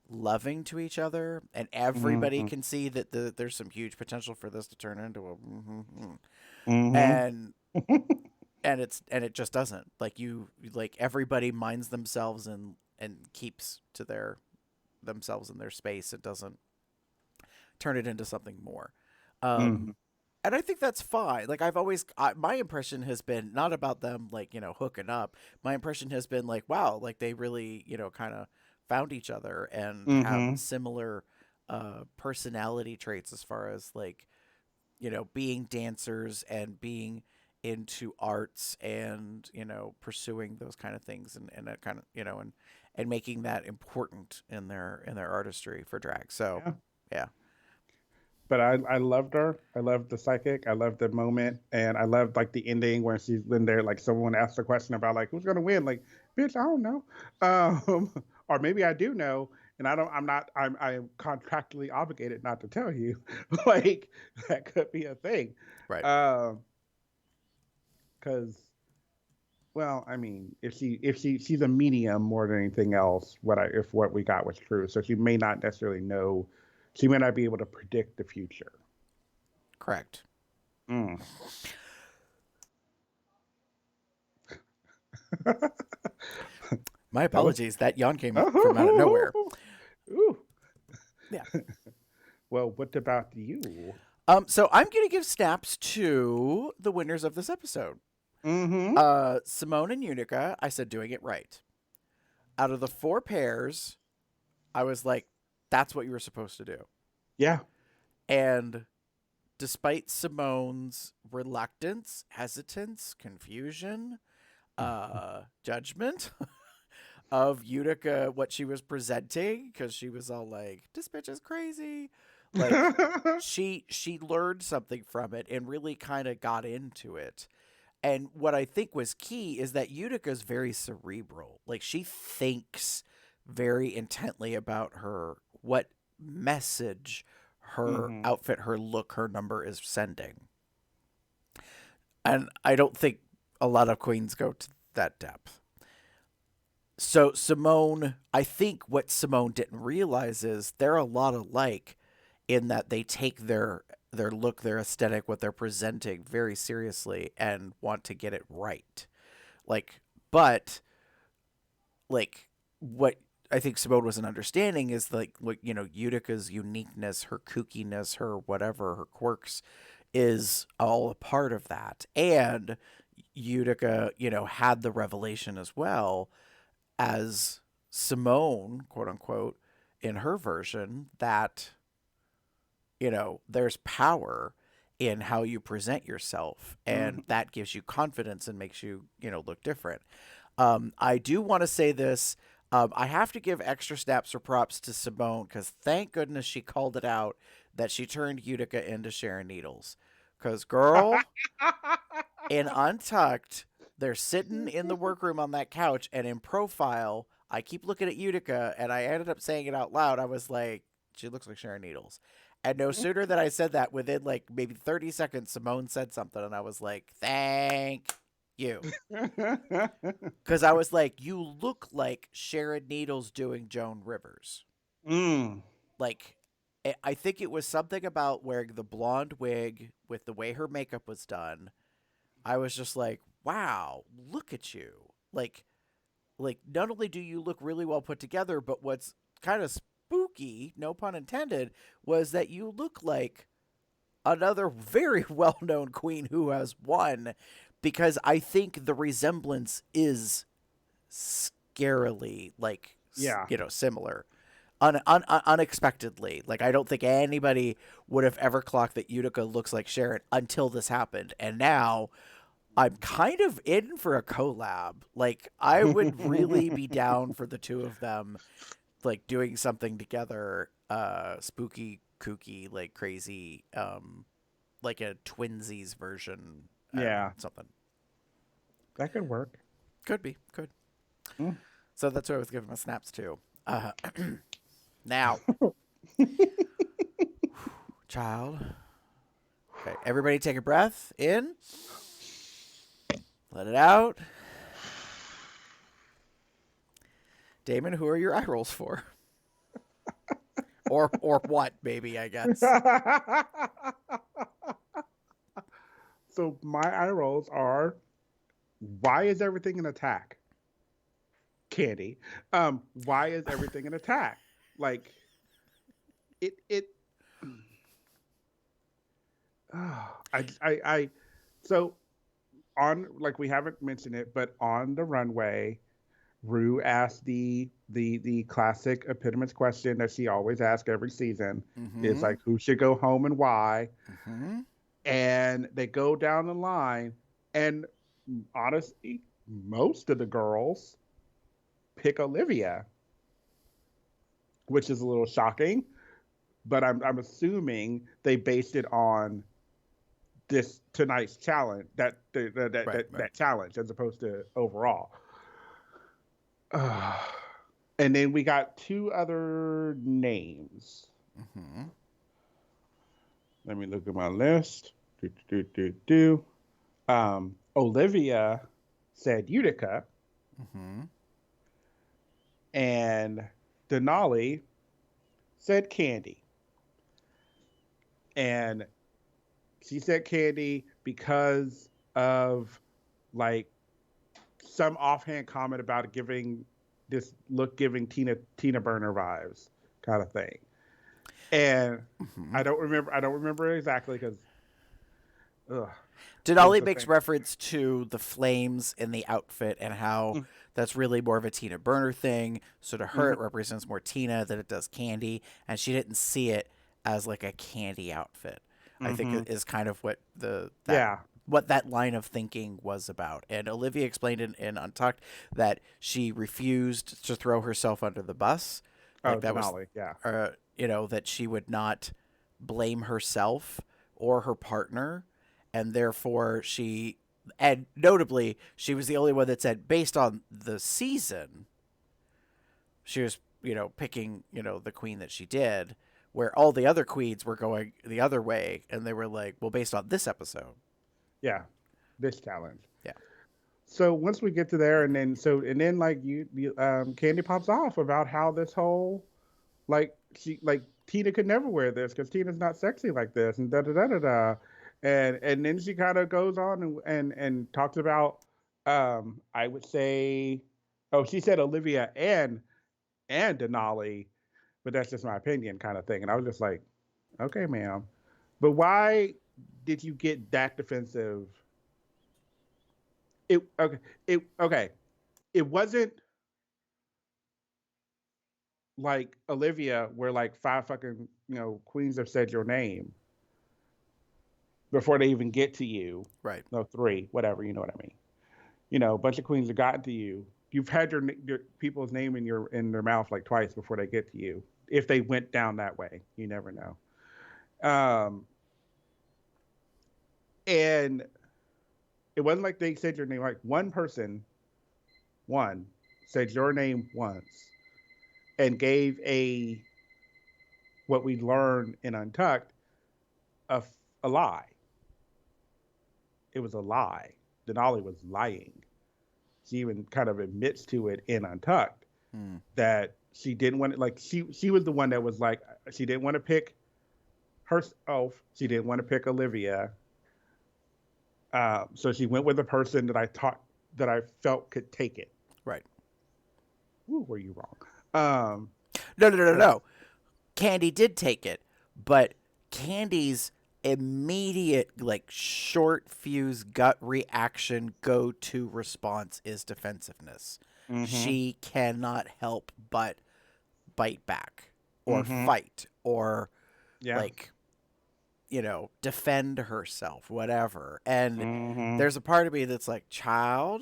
loving to each other, and everybody Mm-hmm. can see that there's some huge potential for this to turn into a Mm-hmm. and it just doesn't, like you, like everybody minds themselves and keeps to their themselves in their space. It doesn't turn it into something more. Mm-hmm. And I think that's fine. Like my impression has been not about them like hooking up. My impression has been like, wow, like they really kind of found each other and have Mm-hmm. similar personality traits as far as like being dancers and being into arts and pursuing those kind of things, and that kind of and making that important in their artistry for drag. So Yeah. yeah. But I loved her. I loved the psychic. I loved the moment, and I loved like the ending where she's in there. Like someone asked a question about like who's gonna win. Like, bitch, I don't know. Or maybe I do know, and I don't. I'm not. I'm contractually obligated not to tell you. Like that could be a thing. Right. Because Well, I mean, she's a medium more than anything else. If what we got was true, so she may not necessarily know. She may not be able to predict the future. Correct. Mm. My That was. apologies. That yawn came from out of nowhere. Oh, ooh. Yeah. Well, what about you? So I'm gonna give snaps to the winners of this episode. Mm-hmm. Simone and Unica, I said doing it right. Out of the 4 pairs, I was like, that's what you were supposed to do. Yeah. And despite Simone's reluctance, hesitance, confusion, judgment of Utica, what she was presenting, because she was all like, this bitch is crazy. Like she learned something from it and really kind of got into it. And what I think was key is that Utica's very cerebral. Like she thinks very intently about what message her Mhm. outfit, her look, her number is sending. And I don't think a lot of queens go to that depth. So Simone, I think what Simone didn't realize is they're a lot alike in that they take their look, their aesthetic, what they're presenting very seriously and want to get it right. Like, but like what I think Simone wasn't understanding is like what Utica's uniqueness, her kookiness, her whatever, her quirks is all a part of that. And Utica, had the revelation as well as Simone, quote unquote, in her version that there's power in how you present yourself, and Mhm. that gives you confidence and makes you, look different. I do want to say this. I have to give extra snaps or props to Simone because thank goodness she called it out that she turned Utica into Sharon Needles. Because, girl, in Untucked, they're sitting in the workroom on that couch, and in profile, I keep looking at Utica, and I ended up saying it out loud. I was like, she looks like Sharon Needles. And no sooner than I said that, within like maybe 30 seconds, Simone said something, and I was like, thank you. Because I was like, you look like Sharon Needles doing Joan Rivers. Mm. Like, I think it was something about wearing the blonde wig with the way her makeup was done. I was just like, wow, look at you. Like not only do you look really well put together, but what's kind of spooky, no pun intended, was that you look like another very well-known queen who has won, because I think the resemblance is scarily like Yeah. similar. Unexpectedly, like I don't think anybody would have ever clocked that Utica looks like Sharon until this happened, and now I'm kind of in for a collab. Like I would really be down for the two of them like doing something together, spooky, kooky, like crazy, like a twinsies version. I don't know, Yeah. something. That could work. Could be, could. Mm. So that's what I was giving my snaps to. Now, child. Okay, everybody take a breath in. Let it out. Damon, who are your eye rolls for? or what, maybe, I guess. So my eye rolls are: why is everything an attack? Candy. Why is everything an attack? Like it. I so on, like, we haven't mentioned it, but on the runway, Rue asked the classic epitomis question that she always asks every season. Is Mm-hmm. like, who should go home and why? Mm-hmm. And they go down the line, and honestly, most of the girls pick Olivia, which is a little shocking. But I'm assuming they based it on this tonight's challenge, Right, right. that challenge, as opposed to overall. And then we got two other names. Mm-hmm. Let me look at my list. Olivia said Utica, Mm-hmm. and Denali said Candy. And she said Candy because of like some offhand comment about giving this look giving Tina Burner vibes kind of thing. And Mm-hmm. I don't remember exactly because it was Denali the makes thing. reference to the flames in the outfit and how that's really more of a Tina Burner thing. So to her, Mm-hmm, it represents more Tina than it does Candy, and she didn't see it as like a Candy outfit. I think mm-hmm. is kind of what Yeah. what that line of thinking was about. And Olivia explained in Untucked that she refused to throw herself under the bus, Oh, like that was, Denali. Yeah. that she would not blame herself or her partner, and therefore and notably, she was the only one that said, based on the season, she was, picking, the queen that she did, where all the other queens were going the other way, and they were like, well, based on this episode. Yeah. This challenge. Yeah. So once we get to there, and then like Candy pops off about how this whole like Tina could never wear this because Tina's not sexy like this, and da da da da da, and then she kind of goes on and talks about I would say, oh, she said Olivia and Denali, but that's just my opinion kind of thing, and I was just like, okay, ma'am, but why did you get that defensive? It okay, it wasn't like Olivia, where like five fucking queens have said your name before they even get to you. Right. No, three, whatever, you know what I mean. A bunch of queens have gotten to you. You've had your people's name in their mouth like twice before they get to you. If they went down that way, you never know. Um, and it wasn't like they said your name. Like one said your name once and gave a what we learned in Untucked a, a lie. It was a lie. Denali was lying. She even kind of admits to it in Untucked Hmm. that she didn't want to, like she was the one that was like she didn't want to pick herself. She didn't want to pick Olivia. So she went with a person that I felt could take it. Right. Ooh, were you wrong? No, no, no, no, So no. Candy did take it, but Candy's immediate, like, short fuse gut reaction go to response is defensiveness. mm-hmm, She cannot help but bite back or mm-hmm, fight or, yeah, like, defend herself, whatever. And mm-hmm, there's a part of me that's like, child,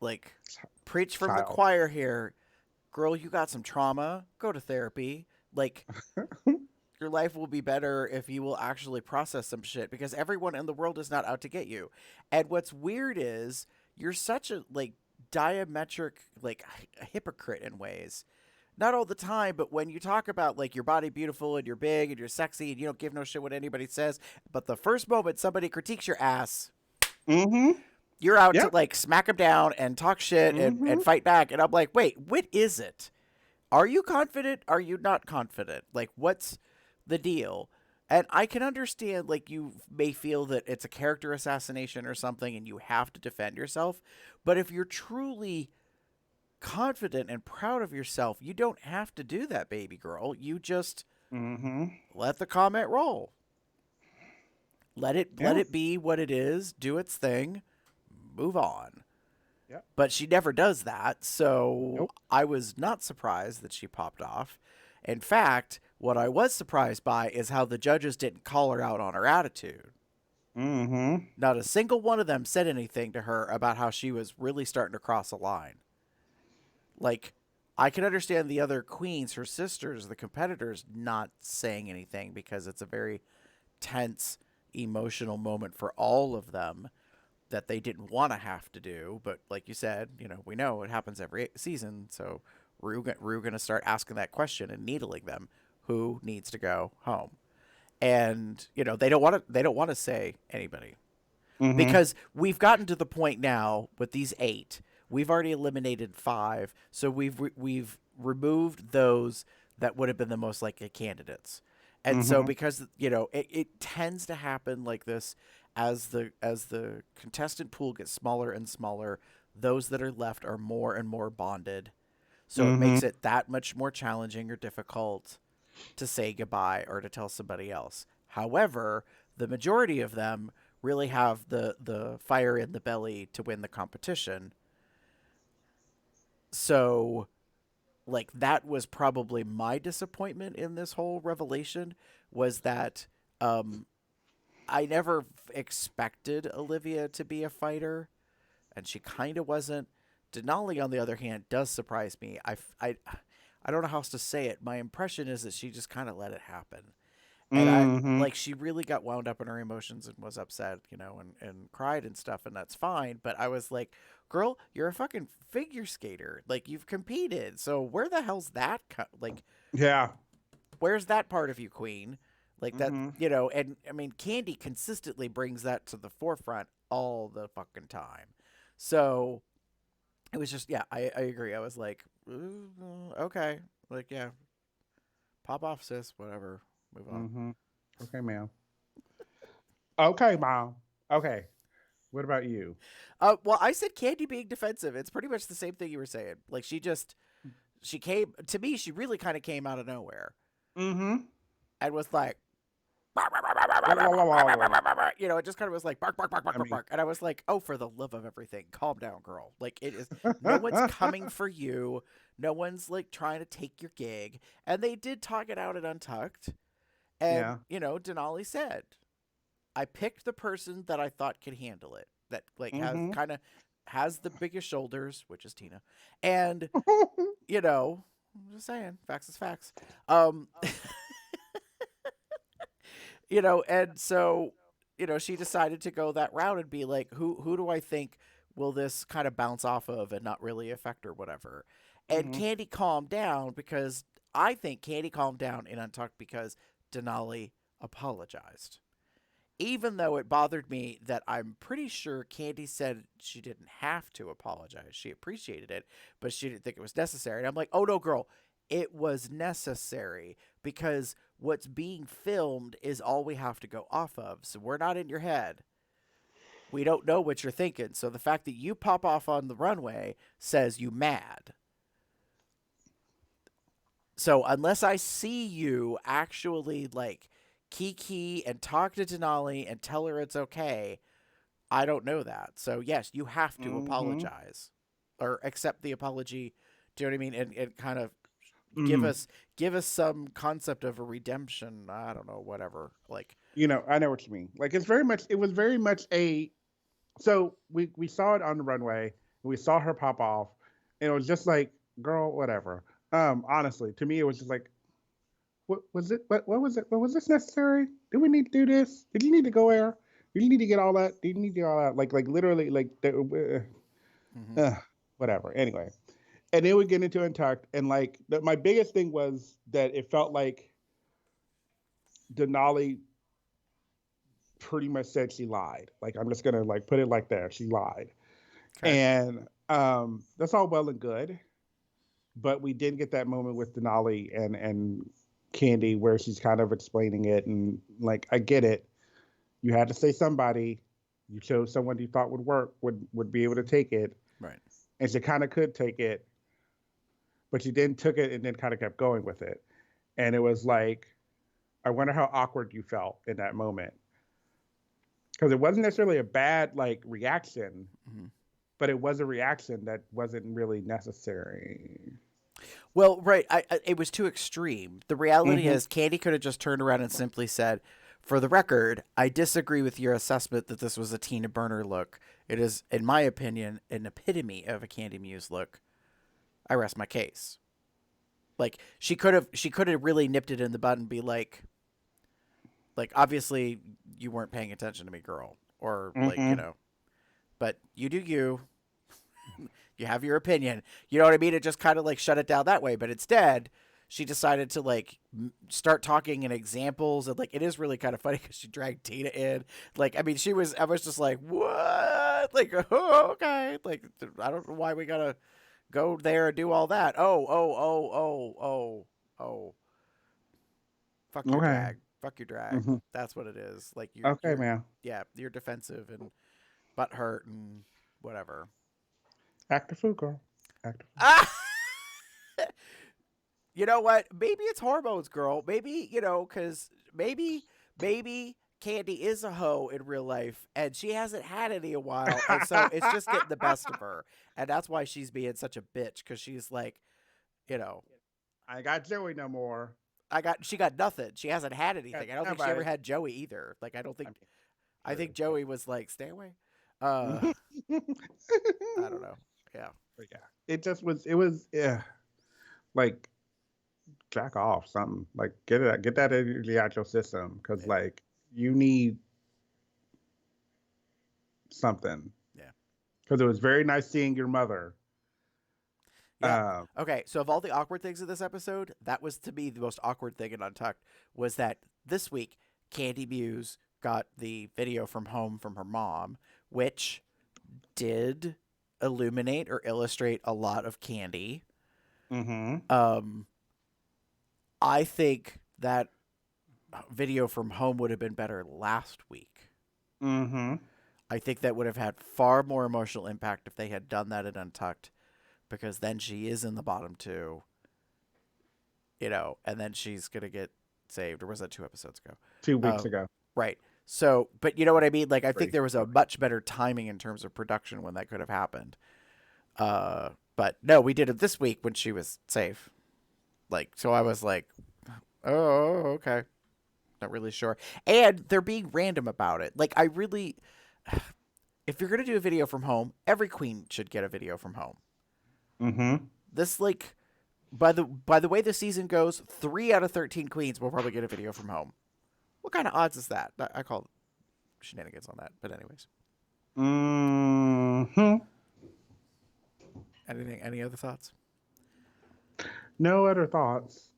like, preach from the child. choir here. Girl, you got some trauma. Go to therapy. Like, your life will be better if you will actually process some shit because everyone in the world is not out to get you. And what's weird is you're such a, like, diametric, like, a hypocrite in ways. Not all the time, but when you talk about, like, your body beautiful and you're big and you're sexy and you don't give no shit what anybody says, but the first moment somebody critiques your ass, Mm-hmm. you're out to, Yep. like, smack them down and talk shit Mm-hmm. and fight back. And I'm like, wait, what is it? Are you confident? Are you not confident? Like, what's the deal? And I can understand, like, you may feel that it's a character assassination or something and you have to defend yourself. But if you're truly confident and proud of yourself, you don't have to do that, baby girl. You just Mm-hmm. let the comment roll. Let Yeah. it be what it is, do its thing, move on. Yep. But she never does that, so Nope. I was not surprised that she popped off. In fact, what I was surprised by is how the judges didn't call her out on her attitude. Mm-hmm. Not a single one of them said anything to her about how she was really starting to cross a line. Like, I can understand the other queens, her sisters, the competitors, not saying anything because it's a very tense, emotional moment for all of them that they didn't want to have to do. But like you said, we know it happens every season. So Rue going to start asking that question and needling them. Who needs to go home? And they don't want to say anybody. Mm-hmm. because we've gotten to the point now with these 8. We've already eliminated 5, so we've removed those that would have been the most likely candidates. And so Mm-hmm. because it tends to happen like this as the contestant pool gets smaller and smaller, those that are left are more and more bonded. So it Mm-hmm. makes it that much more challenging or difficult to say goodbye or to tell somebody else. However, the majority of them really have the fire in the belly to win the competition. So, like, that was probably my disappointment in this whole revelation, was that um I never expected Olivia to be a fighter, and she kind of wasn't. Denali, on the other hand, does surprise me. I don't know how else to say it. My impression is that she just kind of let it happen. And Mm-hmm. she really got wound up in her emotions and was upset, and cried and stuff, and that's fine. But I was like, girl, you're a fucking figure skater. Like, you've competed. So where the hell's that? Like, Yeah. where's that part of you, queen? Like that, Mm-hmm. and I mean, Candy consistently brings that to the forefront all the fucking time. So it was just, yeah, I agree. I was like, "Ooh, okay. Like, yeah, pop off, sis, whatever. Move on. Mm-hmm. Okay, ma'am. Okay, mom. Okay. What about you? Well, I said Candy being defensive. It's pretty much the same thing you were saying. Like, she came, to me, she really kind of came out of nowhere Mm-hmm. and was like, it just kind of was like bark, bark, bark, bark, I bark, mean, bark. And I was like, oh, for the love of everything, calm down, girl. Like, it is, no one's coming for you. No one's like trying to take your gig. And they did talk it out at Untucked. And, yeah. Denali said, I picked the person that I thought could handle it, that like Mm-hmm. has the biggest shoulders, which is Tina. And, I'm just saying, facts is facts. Um, and so, she decided to go that route and be like, who do I think will this kind of bounce off of and not really affect or whatever. And Mm-hmm. Candy calmed down, because I think Candy calmed down in Untucked because Denali apologized. Even though it bothered me that I'm pretty sure Candy said she didn't have to apologize. She appreciated it, but she didn't think it was necessary. And I'm like, oh no, girl, it was necessary, because what's being filmed is all we have to go off of. So we're not in your head. We don't know what you're thinking. So the fact that you pop off on the runway says you mad. So unless I see you actually like kiki and talk to Denali and tell her it's okay, I don't know that. So yes, you have to Mm-hmm. apologize or accept the apology. Do you know what I mean? And kind of give Mm-hmm. us give us some concept of a redemption. I don't know, whatever. Like, I know what you mean. Like it was very much a so we saw it on the runway, we saw her pop off, and it was just like, girl, whatever. Honestly, to me it was just like, what was it? What was it? Was this necessary? Did we need to do this? Did you need to go there? Did you need to get all that? Did you need to get all that? Like literally, like mm-hmm, uh, whatever. Anyway, and then we get into Untucked, and like my biggest thing was that it felt like Denali pretty much said she lied. Like, I'm just gonna like put it like that. She lied, okay, and that's all well and good, but we did get that moment with Denali and Candy where she's kind of explaining it, and like, I get it. You had to say somebody. You chose someone you thought would work, would be able to take it, right. and she kind of could take it, but she then took it and then kind of kept going with it, and it was like, I wonder how awkward you felt in that moment, because it wasn't necessarily a bad like reaction, Mm-hmm. but it was a reaction that wasn't really necessary. Well, right. It was too extreme. The reality Mm-hmm. is, Candy could have just turned around and simply said, "For the record, I disagree with your assessment that this was a Tina Burner look. It is, in my opinion, an epitome of a Candy Muse look. I rest my case." Like, she could have really nipped it in the bud and be like, obviously you weren't paying attention to me, girl, or like, Mm-hmm. but you do you. You have your opinion. You know what I mean? It just kind of like shut it down that way. But instead, she decided to like start talking in examples, and like it is really kind of funny because she dragged Tina in. Like, I mean, I was just like, what? Like, oh, okay. Like, I don't know why we gotta go there and do all that. Oh. Fuck your Okay. drag. Fuck your drag. Hmm. That's what it is. Like Okay, man. yeah, you're defensive and butt hurt and whatever. Act a fool, girl. Act a fool. Ah! You know what? Maybe it's hormones, girl. Maybe, because maybe Candy is a hoe in real life and she hasn't had any a while. And so it's just getting the best of her. And that's why she's being such a bitch because she's like, you know, I ain't got Joey no more. she got nothing. She hasn't had anything. I don't think she ever nobody. had Joey either. Like, I think True. Joey was like, stay away. I don't know. Yeah. But yeah, it was like jack off something. Like get that out your system because Yeah. like you need something. Yeah. Because it was very nice seeing your mother. Yeah. Okay. So of all the awkward things in this episode, that was to me the most awkward thing in Untucked was that this week Candy Muse got the video from home from her mom, which did illuminate or illustrate a lot of Candy. Mm-hmm. I think that video from home would have been better last week. Mm-hmm. I think that would have had far more emotional impact if they had done that in Untucked, because then she is in the bottom two, and then she's going to get saved. Or was that 2 episodes ago? 2 weeks ago. Right. So, but you know what I mean? Like, I think Great. there was a much better timing in terms of production when that could have happened. But no, we did it this week when she was safe. Like, so I was like, oh, okay. Not really sure. And they're being random about it. Like, if you're going to do a video from home, every queen should get a video from home. Mm-hmm. This, like, by the way the season goes, 3 out of 13 queens will probably get a video from home. What kind of odds is that? I call shenanigans on that. But anyways. Mm-hmm. Any other thoughts? No other thoughts.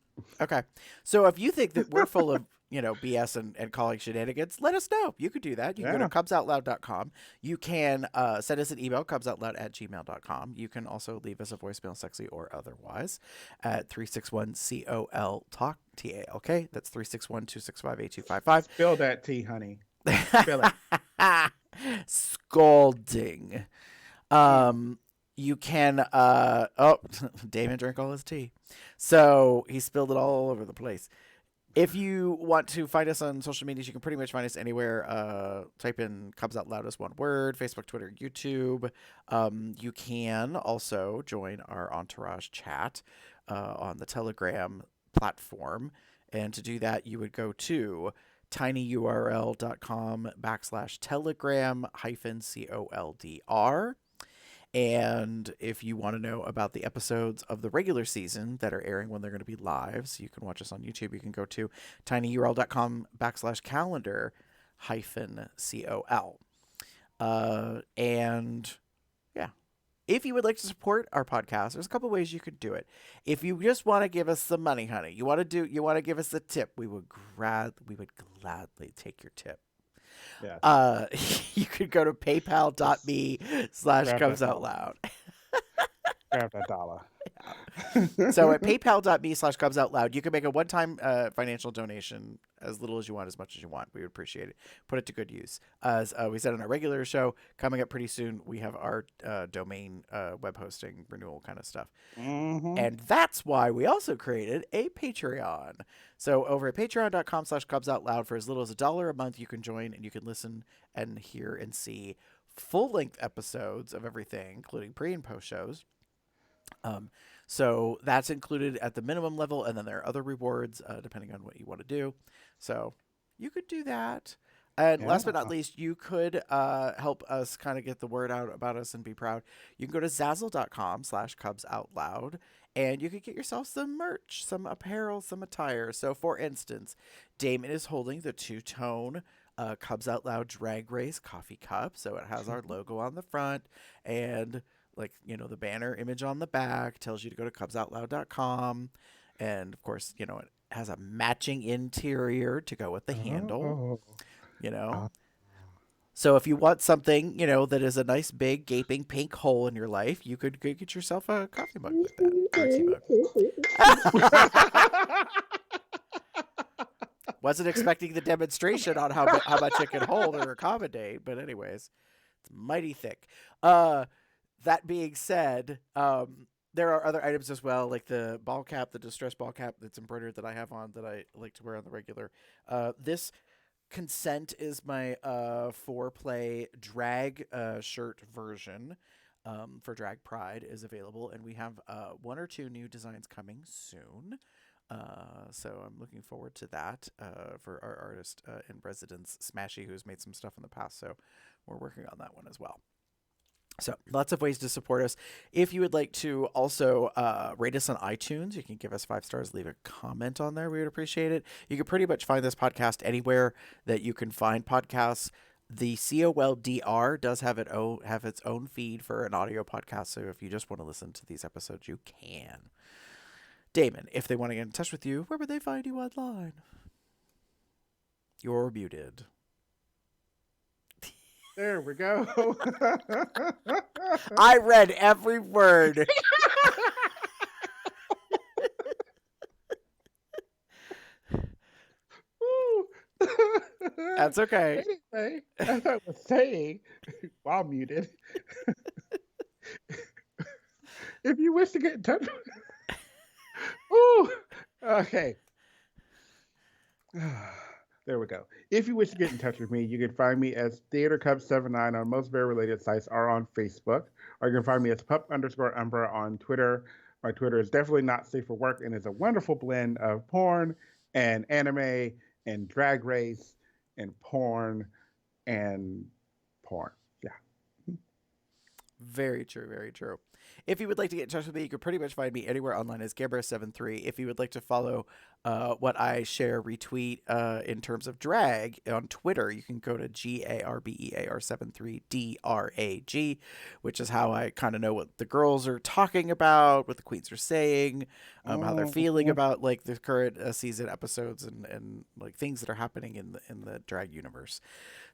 Okay. So if you think that we're full of, BS and calling shenanigans, let us know. You could do that. You can go to cubsoutloud.com. You can send us an email, cubsoutloud@gmail.com. You can also leave us a voicemail, sexy or otherwise, at 361-COL TALK, TALK. That's 361-265-8255. Spill that tea, honey. Spill it. Scalding. You can Damon drank all his tea, so he spilled it all over the place. If you want to find us on social medias, you can pretty much find us anywhere. Type in Cubs Out Loud as one word: Facebook, Twitter, YouTube. You can also join our Entourage chat on the Telegram platform, and to do that, you would go to tinyurl.com/telegram-COLDR. And if you want to know about the episodes of the regular season that are airing when they're going to be live, so you can watch us on YouTube, you can go to tinyurl.com/calendar-COL. And yeah, if you would like to support our podcast, there's a couple ways you could do it. If you just want to give us some money, honey, you want to give us a tip, we would gladly take your tip. Yeah. You could go to paypal.me/cubsoutloud. Grab that dollar. So at paypal.me/cubsoutloud, you can make a one-time financial donation, as little as you want, as much as you want. We would appreciate it. Put it to good use. As we said on our regular show, coming up pretty soon, we have our domain web hosting renewal kind of stuff. Mm-hmm. And that's why we also created a Patreon. So over at patreon.com/cubsoutloud, for as little as $1 a month, you can join and you can listen and hear and see full-length episodes of everything, including pre and post shows. So that's included at the minimum level, and then there are other rewards depending on what you want to do. So you could do that. And last but not least, you could help us kind of get the word out about us and be proud. You can go to Zazzle.com/cubsoutloud, and you could get yourself some merch, some apparel, some attire. So for instance, Damon is holding the two-tone Cubs Out Loud Drag Race coffee cup. So it has our logo on the front and the banner image on the back tells you to go to cubsoutloud.com. And of course, you know, it has a matching interior to go with the handle, Oh. you know. Uh, So if you want something, you know, that is a nice big gaping pink hole in your life, you could go get yourself a coffee mug with that, or a tea mug. Wasn't expecting the demonstration on how much it can hold or accommodate, but anyways, it's mighty thick. That being said, there are other items as well, like the ball cap, the distress ball cap that's embroidered that I have on that I like to wear on the regular. This consent is my foreplay drag shirt version. For Drag Pride is available, and we have 1 or 2 new designs coming soon. So I'm looking forward to that for our artist in residence, Smashy, who's made some stuff in the past. So we're working on that one as well. So lots of ways to support us. If you would like to also rate us on iTunes, you can give us 5 stars, leave a comment on there. We would appreciate it. You can pretty much find this podcast anywhere that you can find podcasts. The COLDR does have its own feed for an audio podcast. So if you just want to listen to these episodes, you can. Damon, if they want to get in touch with you, where would they find you online? You're muted. There we go. I read every word. That's okay. Anyway, as I was saying, while muted, if you wish to get in touch with... Ooh, okay. There we go. If you wish to get in touch with me, you can find me as TheaterCup79 on most very related sites or on Facebook. Or you can find me as pup_Umbra on Twitter. My Twitter is definitely not safe for work and is a wonderful blend of porn and anime and drag race and porn and porn. Yeah. Very true, very true. If you would like to get in touch with me, you can pretty much find me anywhere online as Gabra73. If you would like to follow what I share, retweet in terms of drag on Twitter, you can go to GARBEAR73DRAG, which is how I kind of know what the girls are talking about, what the queens are saying, how they're feeling about like the current season episodes and like things that are happening in the drag universe.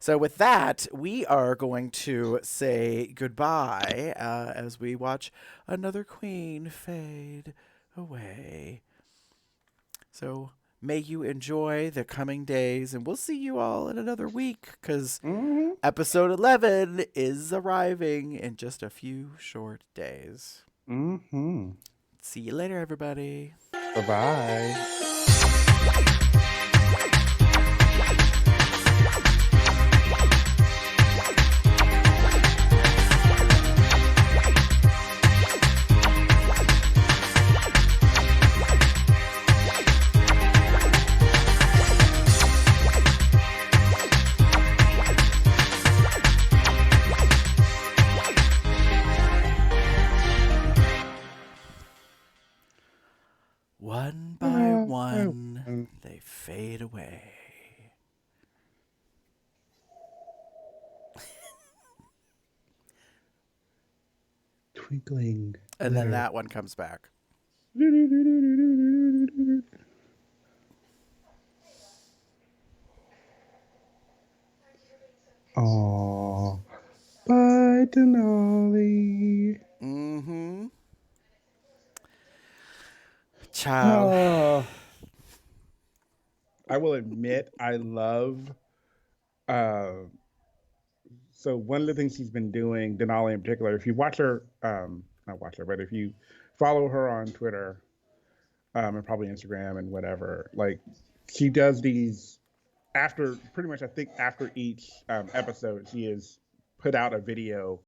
So with that, we are going to say goodbye as we watch another queen fade away. So may you enjoy the coming days, and we'll see you all in another week because episode 11 is arriving in just a few short days. See you later, everybody. Bye-bye. One by one, they fade away. Twinkling. And then that one comes back. Oh, bye, Denali. Child. Oh. I will admit, I love. So one of the things she's been doing, Denali in particular, if you watch her, not watch her, but if you follow her on Twitter, and probably Instagram and whatever, like she does these after pretty much, I think after each episode, she has put out a video